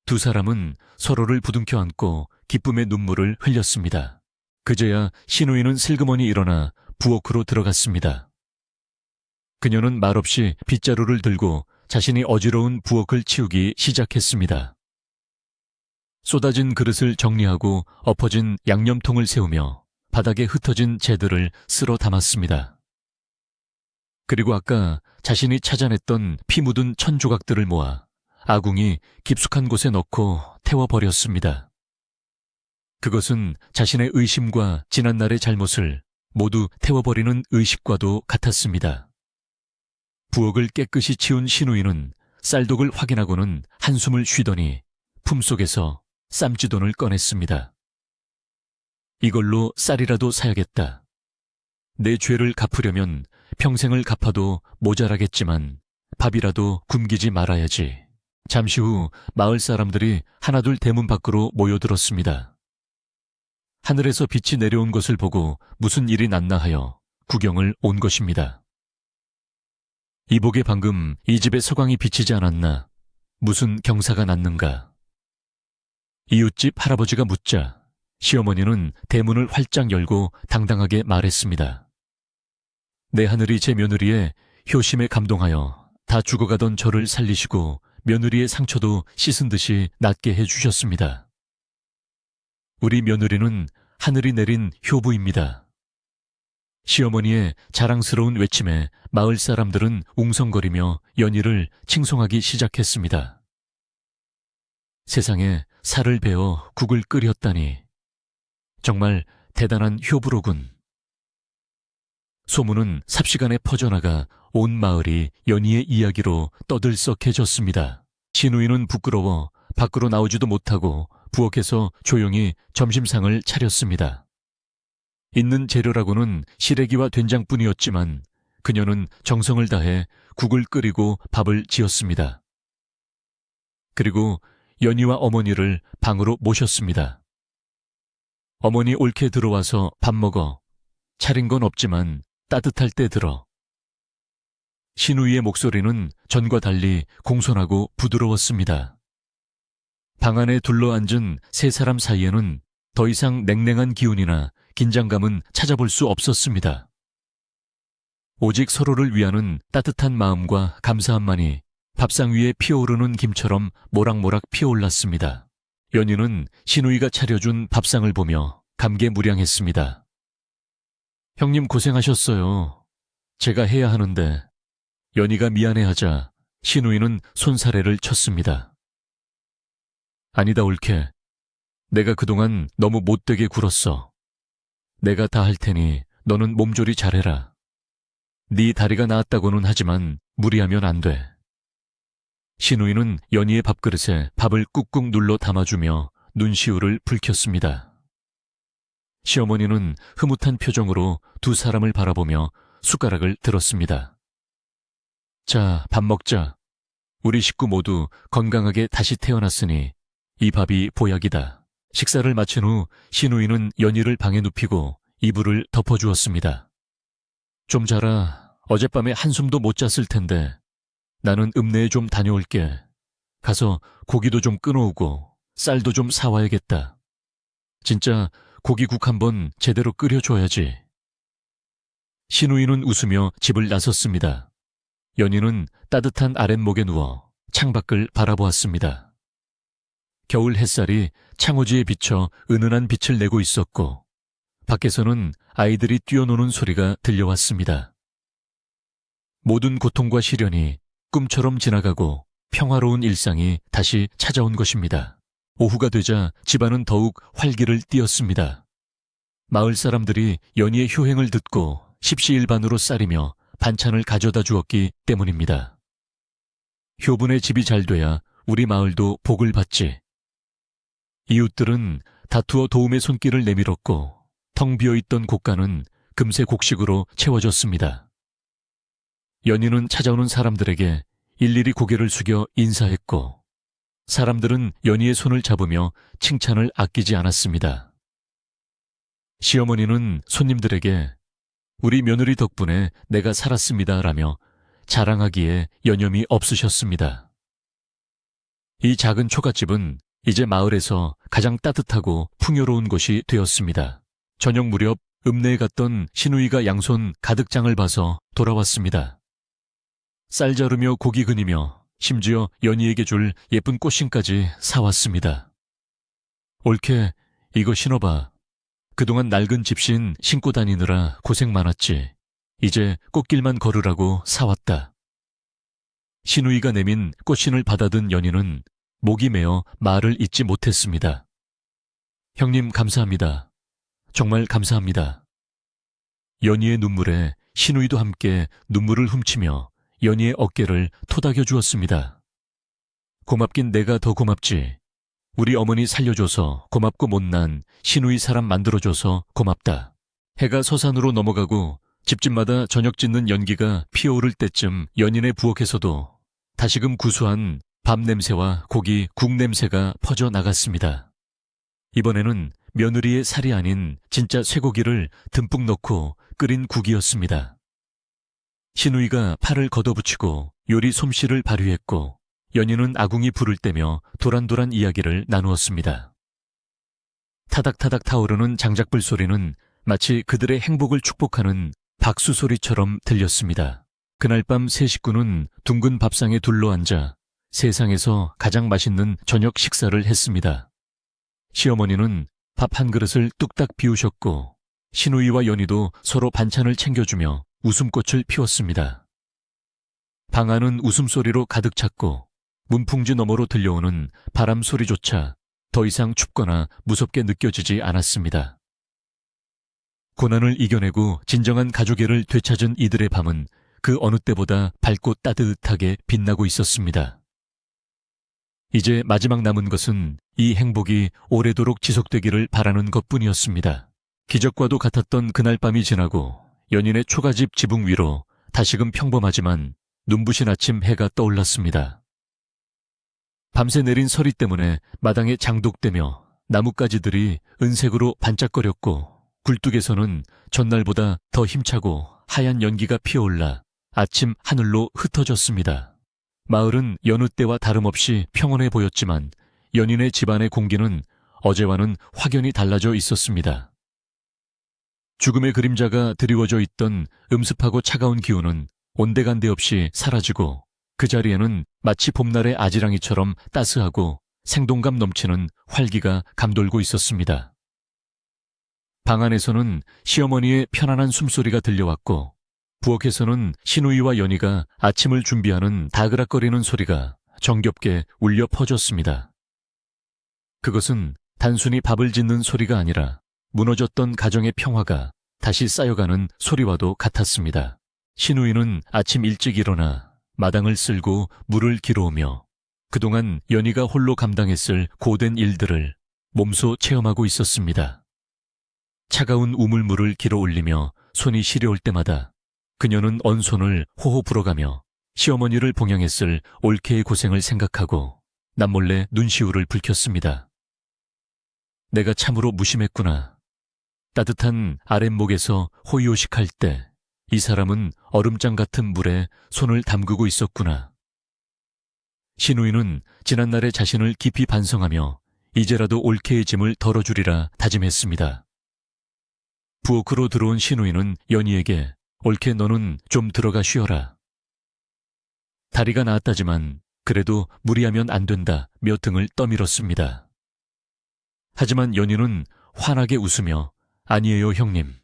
두 사람은 서로를 부둥켜 안고 기쁨의 눈물을 흘렸습니다. 그제야 시누이는 슬그머니 일어나 부엌으로 들어갔습니다. 그녀는 말없이 빗자루를 들고 자신이 어지러운 부엌을 치우기 시작했습니다. 쏟아진 그릇을 정리하고 엎어진 양념통을 세우며 바닥에 흩어진 재들을 쓸어 담았습니다. 그리고 아까 자신이 찾아냈던 피 묻은 천 조각들을 모아 아궁이 깊숙한 곳에 넣고 태워버렸습니다. 그것은 자신의 의심과 지난날의 잘못을 모두 태워버리는 의식과도 같았습니다. 부엌을 깨끗이 치운 시누이는 쌀독을 확인하고는 한숨을 쉬더니 품속에서 쌈지돈을 꺼냈습니다. 이걸로 쌀이라도 사야겠다. 내 죄를 갚으려면 평생을 갚아도 모자라겠지만 밥이라도 굶기지 말아야지. 잠시 후 마을 사람들이 하나둘 대문 밖으로 모여들었습니다. 하늘에서 빛이 내려온 것을 보고 무슨 일이 났나 하여 구경을 온 것입니다. 이복에 방금 이 집에 서광이 비치지 않았나? 무슨 경사가 났는가? 이웃집 할아버지가 묻자 시어머니는 대문을 활짝 열고 당당하게 말했습니다. 내 하늘이 제 며느리의 효심에 감동하여 다 죽어가던 저를 살리시고 며느리의 상처도 씻은 듯이 낫게 해주셨습니다. 우리 며느리는 하늘이 내린 효부입니다. 시어머니의 자랑스러운 외침에 마을 사람들은 웅성거리며 연희를 칭송하기 시작했습니다. 세상에 살을 베어 국을 끓였다니 정말 대단한 효부로군. 소문은 삽시간에 퍼져나가 온 마을이 연희의 이야기로 떠들썩해졌습니다. 시누이는 부끄러워 밖으로 나오지도 못하고 부엌에서 조용히 점심상을 차렸습니다. 있는 재료라고는 시래기와 된장뿐이었지만 그녀는 정성을 다해 국을 끓이고 밥을 지었습니다. 그리고 연희와 어머니를 방으로 모셨습니다. 어머니 옳게 들어와서 밥 먹어. 차린 건 없지만 따뜻할 때 들어. 시누이의 목소리는 전과 달리 공손하고 부드러웠습니다. 방 안에 둘러앉은 세 사람 사이에는 더 이상 냉랭한 기운이나 긴장감은 찾아볼 수 없었습니다. 오직 서로를 위하는 따뜻한 마음과 감사함만이 밥상 위에 피어오르는 김처럼 모락모락 피어올랐습니다. 연희는 시누이가 차려준 밥상을 보며 감개무량했습니다. 형님 고생하셨어요. 제가 해야 하는데. 연희가 미안해하자 시누이는 손사래를 쳤습니다. 아니다 옳게. 내가 그동안 너무 못되게 굴었어. 내가 다 할 테니 너는 몸조리 잘해라. 네 다리가 나았다고는 하지만 무리하면 안 돼. 시누이는 연희의 밥그릇에 밥을 꾹꾹 눌러 담아주며 눈시울을 붉혔습니다. 시어머니는 흐뭇한 표정으로 두 사람을 바라보며 숟가락을 들었습니다. 자, 밥 먹자. 우리 식구 모두 건강하게 다시 태어났으니 이 밥이 보약이다. 식사를 마친 후 시누이는 연희를 방에 눕히고 이불을 덮어주었습니다. 좀 자라. 어젯밤에 한숨도 못 잤을 텐데. 나는 읍내에 좀 다녀올게. 가서 고기도 좀 끊어오고 쌀도 좀 사와야겠다. 진짜 고기국 한번 제대로 끓여줘야지. 시누이는 웃으며 집을 나섰습니다. 연희는 따뜻한 아랫목에 누워 창밖을 바라보았습니다. 겨울 햇살이 창호지에 비쳐 은은한 빛을 내고 있었고 밖에서는 아이들이 뛰어노는 소리가 들려왔습니다. 모든 고통과 시련이 꿈처럼 지나가고 평화로운 일상이 다시 찾아온 것입니다. 오후가 되자 집안은 더욱 활기를 띠었습니다. 마을 사람들이 연희의 효행을 듣고 십시일반으로 쌀이며 반찬을 가져다 주었기 때문입니다. 효분의 집이 잘 돼야 우리 마을도 복을 받지. 이웃들은 다투어 도움의 손길을 내밀었고 텅 비어있던 곳간은 금세 곡식으로 채워졌습니다. 연희는 찾아오는 사람들에게 일일이 고개를 숙여 인사했고 사람들은 연희의 손을 잡으며 칭찬을 아끼지 않았습니다. 시어머니는 손님들에게 우리 며느리 덕분에 내가 살았습니다 라며 자랑하기에 여념이 없으셨습니다. 이 작은 초가집은 이제 마을에서 가장 따뜻하고 풍요로운 곳이 되었습니다. 저녁 무렵 읍내에 갔던 시누이가 양손 가득장을 봐서 돌아왔습니다. 쌀 자르며 고기 그니며 심지어 연희에게 줄 예쁜 꽃신까지 사왔습니다. 옳게 이거 신어봐. 그동안 낡은 집신 신고 다니느라 고생 많았지. 이제 꽃길만 걸으라고 사왔다. 시누이가 내민 꽃신을 받아든 연희는 목이 메어 말을 잇지 못했습니다. 형님 감사합니다. 정말 감사합니다. 연희의 눈물에 시누이도 함께 눈물을 훔치며 연희의 어깨를 토닥여 주었습니다. 고맙긴 내가 더 고맙지. 우리 어머니 살려줘서 고맙고 못난 시누이 사람 만들어줘서 고맙다. 해가 서산으로 넘어가고 집집마다 저녁 짓는 연기가 피어오를 때쯤 연인의 부엌에서도 다시금 구수한 밥 냄새와 고기, 국 냄새가 퍼져나갔습니다. 이번에는 며느리의 살이 아닌 진짜 쇠고기를 듬뿍 넣고 끓인 국이었습니다. 시누이가 팔을 걷어붙이고 요리 솜씨를 발휘했고 연희는 아궁이 불을 떼며 도란도란 이야기를 나누었습니다. 타닥타닥 타오르는 장작불 소리는 마치 그들의 행복을 축복하는 박수 소리처럼 들렸습니다. 그날 밤 세 식구는 둥근 밥상에 둘러앉아 세상에서 가장 맛있는 저녁 식사를 했습니다. 시어머니는 밥 한 그릇을 뚝딱 비우셨고 신우이와 연희도 서로 반찬을 챙겨주며 웃음꽃을 피웠습니다. 방 안은 웃음소리로 가득 찼고 문풍지 너머로 들려오는 바람 소리조차 더 이상 춥거나 무섭게 느껴지지 않았습니다. 고난을 이겨내고 진정한 가족애를 되찾은 이들의 밤은 그 어느 때보다 밝고 따뜻하게 빛나고 있었습니다. 이제 마지막 남은 것은 이 행복이 오래도록 지속되기를 바라는 것뿐이었습니다. 기적과도 같았던 그날 밤이 지나고 연인의 초가집 지붕 위로 다시금 평범하지만 눈부신 아침 해가 떠올랐습니다. 밤새 내린 서리 때문에 마당에 장독대며 나뭇가지들이 은색으로 반짝거렸고 굴뚝에서는 전날보다 더 힘차고 하얀 연기가 피어올라 아침 하늘로 흩어졌습니다. 마을은 여느 때와 다름없이 평온해 보였지만 연인의 집안의 공기는 어제와는 확연히 달라져 있었습니다. 죽음의 그림자가 드리워져 있던 음습하고 차가운 기운은 온데간데 없이 사라지고 그 자리에는 마치 봄날의 아지랑이처럼 따스하고 생동감 넘치는 활기가 감돌고 있었습니다. 방 안에서는 시어머니의 편안한 숨소리가 들려왔고 부엌에서는 신우이와 연희가 아침을 준비하는 다그락거리는 소리가 정겹게 울려 퍼졌습니다. 그것은 단순히 밥을 짓는 소리가 아니라 무너졌던 가정의 평화가 다시 쌓여가는 소리와도 같았습니다. 신우이는 아침 일찍 일어나 마당을 쓸고 물을 길어오며 그동안 연희가 홀로 감당했을 고된 일들을 몸소 체험하고 있었습니다. 차가운 우물물을 길어 올리며 손이 시려올 때마다 그녀는 언손을 호호 불어가며 시어머니를 봉양했을 올케의 고생을 생각하고 남몰래 눈시울을 붉혔습니다. 내가 참으로 무심했구나. 따뜻한 아랫목에서 호의호식할 때 이 사람은 얼음장 같은 물에 손을 담그고 있었구나. 신우이는 지난날의 자신을 깊이 반성하며 이제라도 올케의 짐을 덜어주리라 다짐했습니다. 부엌으로 들어온 신우이는 연희에게 올케 너는 좀 들어가 쉬어라. 다리가 나았다지만 그래도 무리하면 안 된다며 등을 떠밀었습니다. 하지만 연희는 환하게 웃으며 아니에요 형님.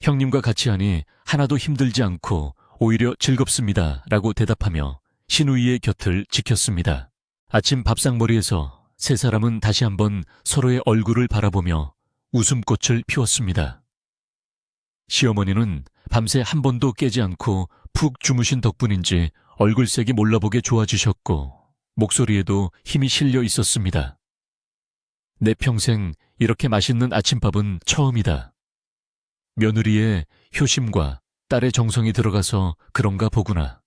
형님과 같이 하니 하나도 힘들지 않고 오히려 즐겁습니다 라고 대답하며 신우이의 곁을 지켰습니다. 아침 밥상머리에서 세 사람은 다시 한번 서로의 얼굴을 바라보며 웃음꽃을 피웠습니다. 시어머니는 밤새 한 번도 깨지 않고 푹 주무신 덕분인지 얼굴색이 몰라보게 좋아지셨고 목소리에도 힘이 실려 있었습니다. 내 평생 이렇게 맛있는 아침밥은 처음이다. 며느리의 효심과 딸의 정성이 들어가서 그런가 보구나.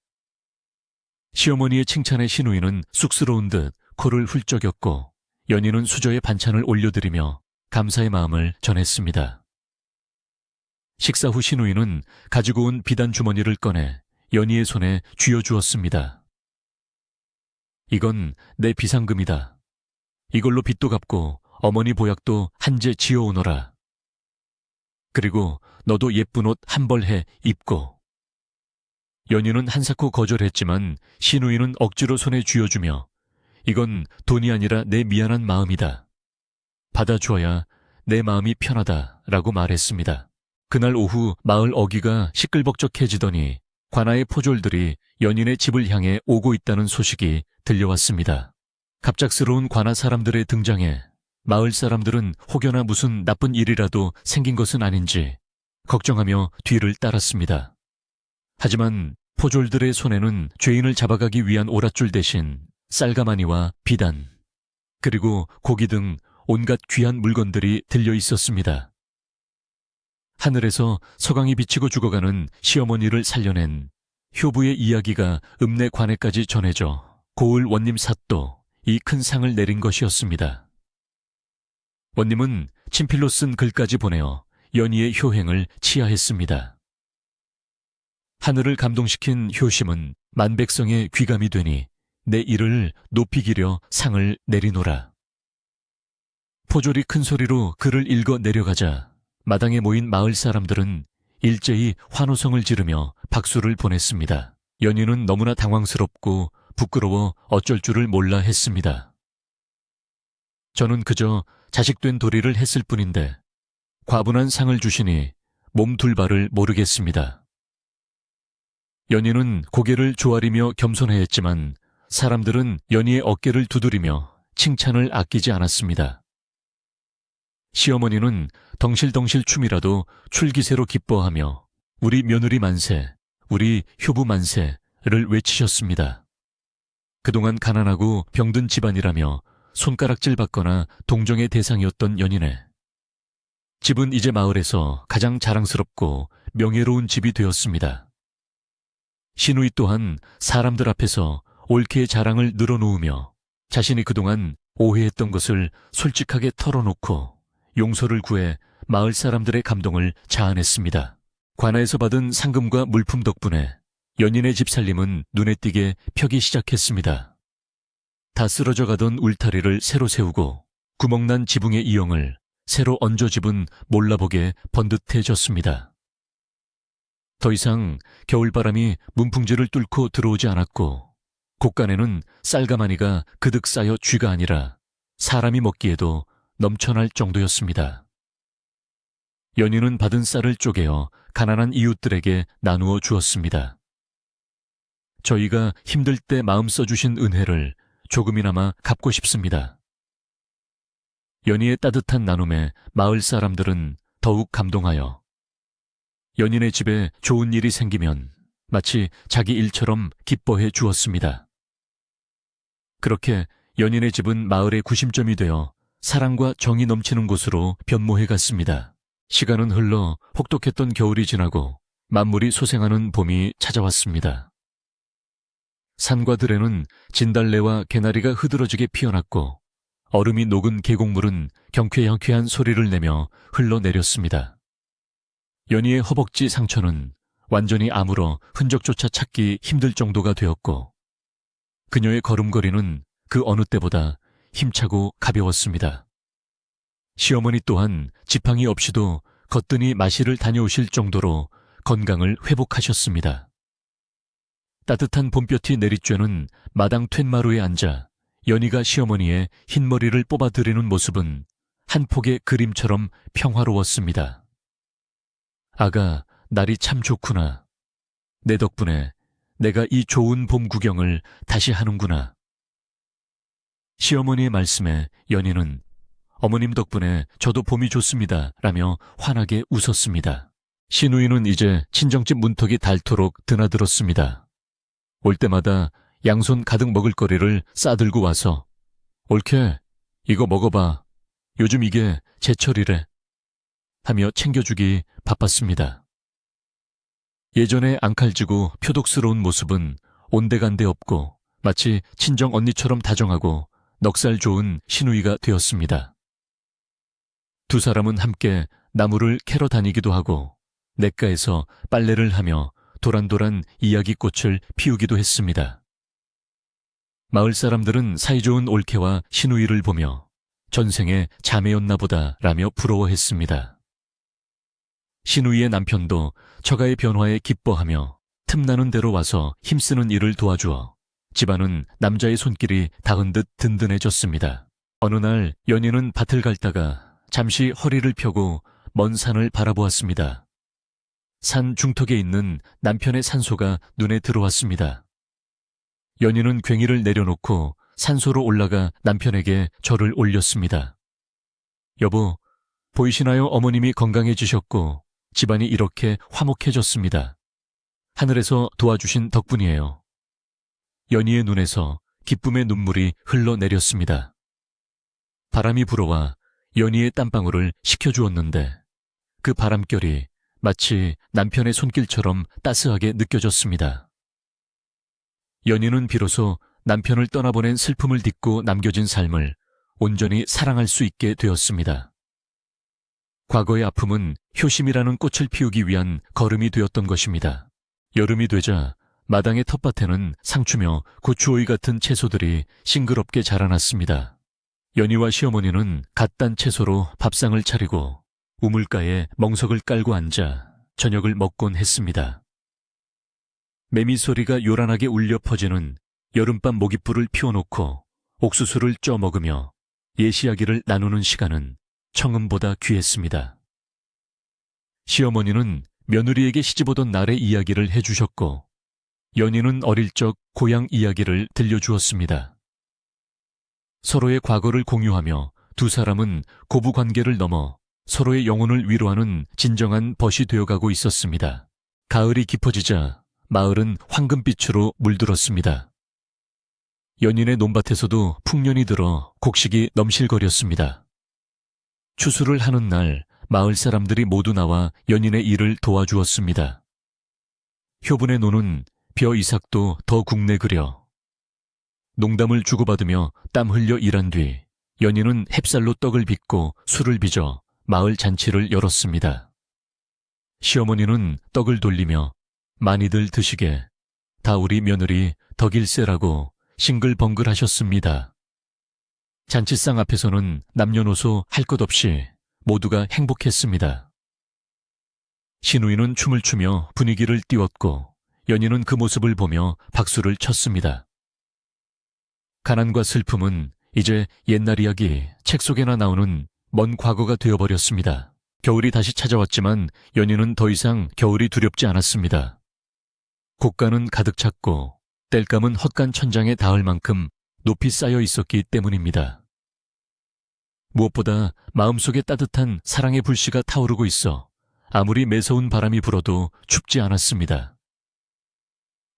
시어머니의 칭찬에 신우이는 쑥스러운 듯 코를 훌쩍였고 연희는 수저에 반찬을 올려드리며 감사의 마음을 전했습니다. 식사 후 신우이는 가지고 온 비단 주머니를 꺼내 연희의 손에 쥐어주었습니다. 이건 내 비상금이다. 이걸로 빚도 갚고 어머니 보약도 한제 지어오너라. 그리고 너도 예쁜 옷 한 벌 해 입고. 연희는 한사코 거절했지만 신우이는 억지로 손에 쥐어주며 이건 돈이 아니라 내 미안한 마음이다. 받아주어야 내 마음이 편하다라고 말했습니다. 그날 오후 마을 어귀가 시끌벅적해지더니 관아의 포졸들이 연인의 집을 향해 오고 있다는 소식이 들려왔습니다. 갑작스러운 관아 사람들의 등장에 마을 사람들은 혹여나 무슨 나쁜 일이라도 생긴 것은 아닌지 걱정하며 뒤를 따랐습니다. 하지만 포졸들의 손에는 죄인을 잡아가기 위한 오랏줄 대신 쌀가마니와 비단, 그리고 고기 등 온갖 귀한 물건들이 들려 있었습니다. 하늘에서 서강이 비치고 죽어가는 시어머니를 살려낸 효부의 이야기가 읍내 관에까지 전해져 고을 원님 사또 이 큰 상을 내린 것이었습니다. 원님은 친필로 쓴 글까지 보내어 연희의 효행을 치하했습니다. 하늘을 감동시킨 효심은 만백성의 귀감이 되니 내 이를 높이 기려 상을 내리노라. 포졸이 큰 소리로 글을 읽어 내려가자 마당에 모인 마을 사람들은 일제히 환호성을 지르며 박수를 보냈습니다. 연희는 너무나 당황스럽고 부끄러워 어쩔 줄을 몰라 했습니다. 저는 그저 자식된 도리를 했을 뿐인데 과분한 상을 주시니 몸 둘 바를 모르겠습니다. 연희는 고개를 조아리며 겸손해했지만 사람들은 연희의 어깨를 두드리며 칭찬을 아끼지 않았습니다. 시어머니는 덩실덩실 춤이라도 출기세로 기뻐하며 우리 며느리 만세, 우리 효부 만세를 외치셨습니다. 그동안 가난하고 병든 집안이라며 손가락질 받거나 동정의 대상이었던 연희네. 집은 이제 마을에서 가장 자랑스럽고 명예로운 집이 되었습니다. 시누이 또한 사람들 앞에서 옳게 자랑을 늘어놓으며 자신이 그동안 오해했던 것을 솔직하게 털어놓고 용서를 구해 마을 사람들의 감동을 자아냈습니다. 관아에서 받은 상금과 물품 덕분에 연인의 집 살림은 눈에 띄게 펴기 시작했습니다. 다 쓰러져 가던 울타리를 새로 세우고 구멍난 지붕의 이형을 새로 얹어 집은 몰라보게 번듯해졌습니다. 더 이상 겨울바람이 문풍지를 뚫고 들어오지 않았고 곳간에는 쌀가마니가 그득 쌓여 쥐가 아니라 사람이 먹기에도 넘쳐날 정도였습니다. 연희는 받은 쌀을 쪼개어 가난한 이웃들에게 나누어 주었습니다. 저희가 힘들 때 마음 써주신 은혜를 조금이나마 갚고 싶습니다. 연희의 따뜻한 나눔에 마을 사람들은 더욱 감동하여 연인의 집에 좋은 일이 생기면 마치 자기 일처럼 기뻐해 주었습니다. 그렇게 연인의 집은 마을의 구심점이 되어 사랑과 정이 넘치는 곳으로 변모해 갔습니다. 시간은 흘러 혹독했던 겨울이 지나고 만물이 소생하는 봄이 찾아왔습니다. 산과 들에는 진달래와 개나리가 흐드러지게 피어났고 얼음이 녹은 계곡물은 경쾌한 소리를 내며 흘러내렸습니다. 연희의 허벅지 상처는 완전히 아물어 흔적조차 찾기 힘들 정도가 되었고 그녀의 걸음걸이는 그 어느 때보다 힘차고 가벼웠습니다. 시어머니 또한 지팡이 없이도 거뜬히 마실을 다녀오실 정도로 건강을 회복하셨습니다. 따뜻한 봄볕이 내리쬐는 마당 툇마루에 앉아 연희가 시어머니의 흰머리를 뽑아드리는 모습은 한 폭의 그림처럼 평화로웠습니다. 아가, 날이 참 좋구나. 내 덕분에 내가 이 좋은 봄 구경을 다시 하는구나. 시어머니의 말씀에 연희는 어머님 덕분에 저도 봄이 좋습니다 라며 환하게 웃었습니다. 시누이는 이제 친정집 문턱이 닳도록 드나들었습니다. 올 때마다 양손 가득 먹을거리를 싸들고 와서 옳게 이거 먹어봐. 요즘 이게 제철이래. 하며 챙겨주기 바빴습니다. 예전에 앙칼지고 표독스러운 모습은 온데간데 없고 마치 친정 언니처럼 다정하고 넉살 좋은 시누이가 되었습니다. 두 사람은 함께 나무를 캐러 다니기도 하고 냇가에서 빨래를 하며 도란도란 이야기꽃을 피우기도 했습니다. 마을 사람들은 사이좋은 올케와 시누이를 보며 전생에 자매였나 보다 라며 부러워했습니다. 시누이의 남편도 처가의 변화에 기뻐하며 틈나는 대로 와서 힘쓰는 일을 도와주어 집안은 남자의 손길이 닿은 듯 든든해졌습니다. 어느 날 연희는 밭을 갈다가 잠시 허리를 펴고 먼 산을 바라보았습니다. 산 중턱에 있는 남편의 산소가 눈에 들어왔습니다. 연희는 괭이를 내려놓고 산소로 올라가 남편에게 절을 올렸습니다. 여보, 보이시나요? 어머님이 건강해지셨고 집안이 이렇게 화목해졌습니다. 하늘에서 도와주신 덕분이에요. 연희의 눈에서 기쁨의 눈물이 흘러내렸습니다. 바람이 불어와 연희의 땀방울을 식혀주었는데 그 바람결이 마치 남편의 손길처럼 따스하게 느껴졌습니다. 연희는 비로소 남편을 떠나보낸 슬픔을 딛고 남겨진 삶을 온전히 사랑할 수 있게 되었습니다. 과거의 아픔은 효심이라는 꽃을 피우기 위한 걸음이 되었던 것입니다. 여름이 되자 마당의 텃밭에는 상추며 고추오이 같은 채소들이 싱그럽게 자라났습니다. 연희와 시어머니는 갓 딴 채소로 밥상을 차리고 우물가에 멍석을 깔고 앉아 저녁을 먹곤 했습니다. 매미 소리가 요란하게 울려 퍼지는 여름밤 모깃불을 피워놓고 옥수수를 쪄 먹으며 예시야기를 나누는 시간은 청음보다 귀했습니다. 시어머니는 며느리에게 시집오던 날의 이야기를 해주셨고 연희는 어릴 적 고향 이야기를 들려주었습니다. 서로의 과거를 공유하며 두 사람은 고부관계를 넘어 서로의 영혼을 위로하는 진정한 벗이 되어가고 있었습니다. 가을이 깊어지자 마을은 황금빛으로 물들었습니다. 연인의 논밭에서도 풍년이 들어 곡식이 넘실거렸습니다. 추수를 하는 날 마을 사람들이 모두 나와 연인의 일을 도와주었습니다. 효분의 노는 벼 이삭도 더 국내 그려. 농담을 주고받으며 땀 흘려 일한 뒤 연인은 햅쌀로 떡을 빚고 술을 빚어 마을 잔치를 열었습니다. 시어머니는 떡을 돌리며 많이들 드시게 다 우리 며느리 덕일세라고 싱글벙글 하셨습니다. 잔치상 앞에서는 남녀노소 할 것 없이 모두가 행복했습니다. 시누이는 춤을 추며 분위기를 띄웠고 연희는 그 모습을 보며 박수를 쳤습니다. 가난과 슬픔은 이제 옛날 이야기 책 속에나 나오는 먼 과거가 되어버렸습니다. 겨울이 다시 찾아왔지만 연희는 더 이상 겨울이 두렵지 않았습니다. 곡간은 가득 찼고 땔감은 헛간 천장에 닿을 만큼 높이 쌓여 있었기 때문입니다. 무엇보다 마음속에 따뜻한 사랑의 불씨가 타오르고 있어 아무리 매서운 바람이 불어도 춥지 않았습니다.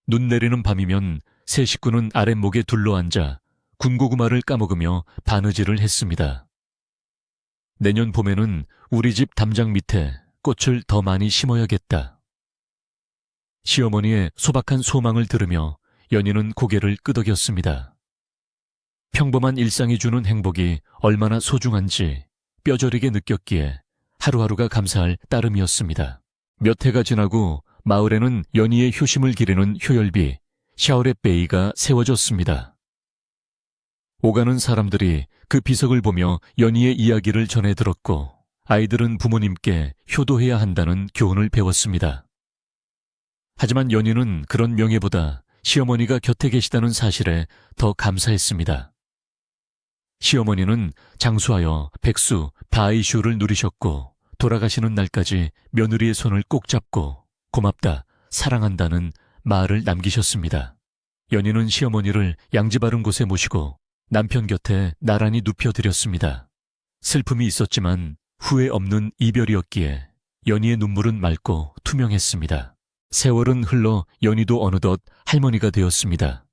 눈 내리는 밤이면 세 식구는 아랫목에 둘러앉아 군고구마를 까먹으며 바느질을 했습니다. 내년 봄에는 우리 집 담장 밑에 꽃을 더 많이 심어야겠다. 시어머니의 소박한 소망을 들으며 연희는 고개를 끄덕였습니다. 평범한 일상이 주는 행복이 얼마나 소중한지 뼈저리게 느꼈기에 하루하루가 감사할 따름이었습니다. 몇 해가 지나고 마을에는 연희의 효심을 기리는 효열비, 샤오렛 베이가 세워졌습니다. 오가는 사람들이 그 비석을 보며 연희의 이야기를 전해 들었고 아이들은 부모님께 효도해야 한다는 교훈을 배웠습니다. 하지만 연희는 그런 명예보다 시어머니가 곁에 계시다는 사실에 더 감사했습니다. 시어머니는 장수하여 백수, 바이슈를 누리셨고 돌아가시는 날까지 며느리의 손을 꼭 잡고 고맙다, 사랑한다는 말을 남기셨습니다. 연희는 시어머니를 양지 바른 곳에 모시고 남편 곁에 나란히 눕혀드렸습니다. 슬픔이 있었지만 후회 없는 이별이었기에 연희의 눈물은 맑고 투명했습니다. 세월은 흘러 연희도 어느덧 할머니가 되었습니다.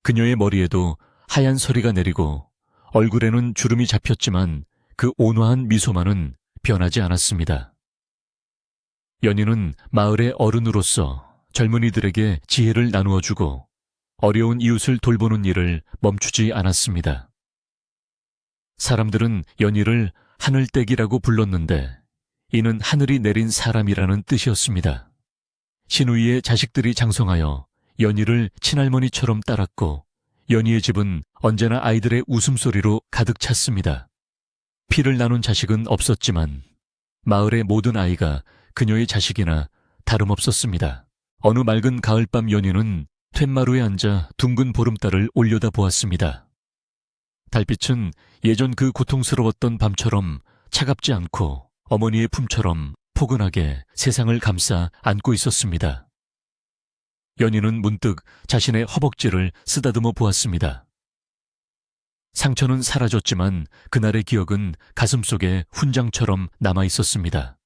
그녀의 머리에도 하얀 서리가 내리고 얼굴에는 주름이 잡혔지만 그 온화한 미소만은 변하지 않았습니다. 연희는 마을의 어른으로서 젊은이들에게 지혜를 나누어주고 어려운 이웃을 돌보는 일을 멈추지 않았습니다. 사람들은 연희를 하늘떼기라고 불렀는데 이는 하늘이 내린 사람이라는 뜻이었습니다. 시누이의 자식들이 장성하여 연희를 친할머니처럼 따랐고 연희의 집은 언제나 아이들의 웃음소리로 가득 찼습니다. 피를 나눈 자식은 없었지만 마을의 모든 아이가 그녀의 자식이나 다름없었습니다. 어느 맑은 가을밤 연희는 툇마루에 앉아 둥근 보름달을 올려다 보았습니다. 달빛은 예전 그 고통스러웠던 밤처럼 차갑지 않고 어머니의 품처럼 포근하게 세상을 감싸 안고 있었습니다. 연희는 문득 자신의 허벅지를 쓰다듬어 보았습니다. 상처는 사라졌지만 그날의 기억은 가슴속에 훈장처럼 남아 있었습니다.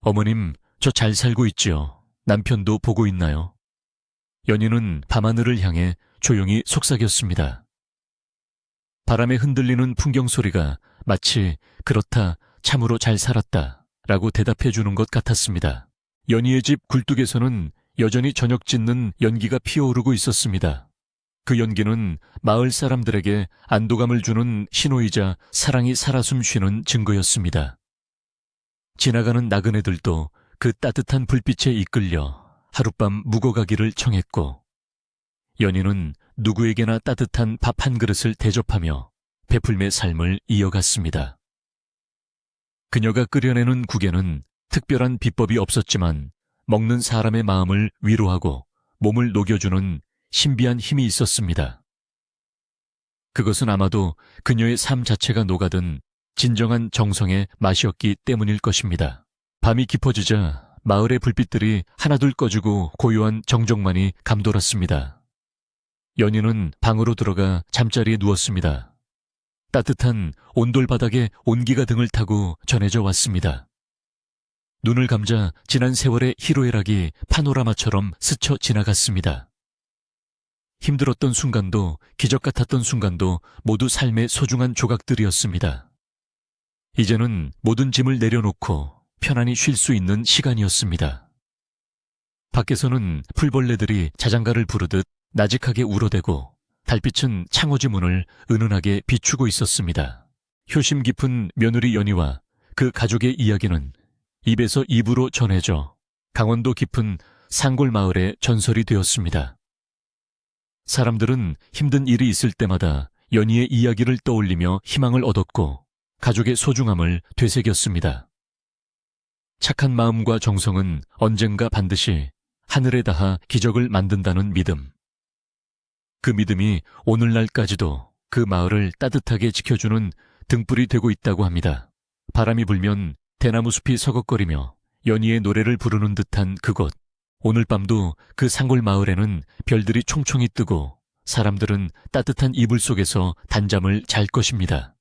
어머님, 저 잘 살고 있지요. 남편도 보고 있나요? 연희는 밤하늘을 향해 조용히 속삭였습니다. 바람에 흔들리는 풍경 소리가 마치 그렇다, 참으로 잘 살았다 라고 대답해 주는 것 같았습니다. 연희의 집 굴뚝에서는 여전히 저녁 짓는 연기가 피어오르고 있었습니다. 그 연기는 마을 사람들에게 안도감을 주는 신호이자 사랑이 살아 숨쉬는 증거였습니다. 지나가는 나그네들도 그 따뜻한 불빛에 이끌려 하룻밤 묵어가기를 청했고 연희는 누구에게나 따뜻한 밥 한 그릇을 대접하며 베풀매 삶을 이어갔습니다. 그녀가 끓여내는 국에는 특별한 비법이 없었지만 먹는 사람의 마음을 위로하고 몸을 녹여주는 신비한 힘이 있었습니다. 그것은 아마도 그녀의 삶 자체가 녹아든 진정한 정성의 맛이었기 때문일 것입니다. 밤이 깊어지자 마을의 불빛들이 하나둘 꺼지고 고요한 정적만이 감돌았습니다. 연희는 방으로 들어가 잠자리에 누웠습니다. 따뜻한 온돌바닥에 온기가 등을 타고 전해져 왔습니다. 눈을 감자 지난 세월의 희로애락이 파노라마처럼 스쳐 지나갔습니다. 힘들었던 순간도 기적 같았던 순간도 모두 삶의 소중한 조각들이었습니다. 이제는 모든 짐을 내려놓고 편안히 쉴 수 있는 시간이었습니다. 밖에서는 풀벌레들이 자장가를 부르듯 나직하게 울어대고 달빛은 창호지 문을 은은하게 비추고 있었습니다. 효심 깊은 며느리 연희와 그 가족의 이야기는 입에서 입으로 전해져 강원도 깊은 상골 마을의 전설이 되었습니다. 사람들은 힘든 일이 있을 때마다 연희의 이야기를 떠올리며 희망을 얻었고 가족의 소중함을 되새겼습니다. 착한 마음과 정성은 언젠가 반드시 하늘에 닿아 기적을 만든다는 믿음. 그 믿음이 오늘날까지도 그 마을을 따뜻하게 지켜주는 등불이 되고 있다고 합니다. 바람이 불면 대나무 숲이 서걱거리며 연희의 노래를 부르는 듯한 그곳. 오늘 밤도 그 상골 마을에는 별들이 총총히 뜨고 사람들은 따뜻한 이불 속에서 단잠을 잘 것입니다.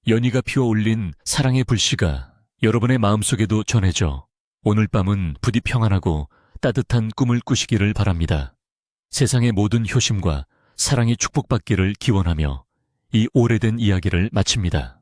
연희가 피워 올린 사랑의 불씨가 여러분의 마음속에도 전해져 오늘 밤은 부디 평안하고 따뜻한 꿈을 꾸시기를 바랍니다. 세상의 모든 효심과 사랑이 축복받기를 기원하며 이 오래된 이야기를 마칩니다.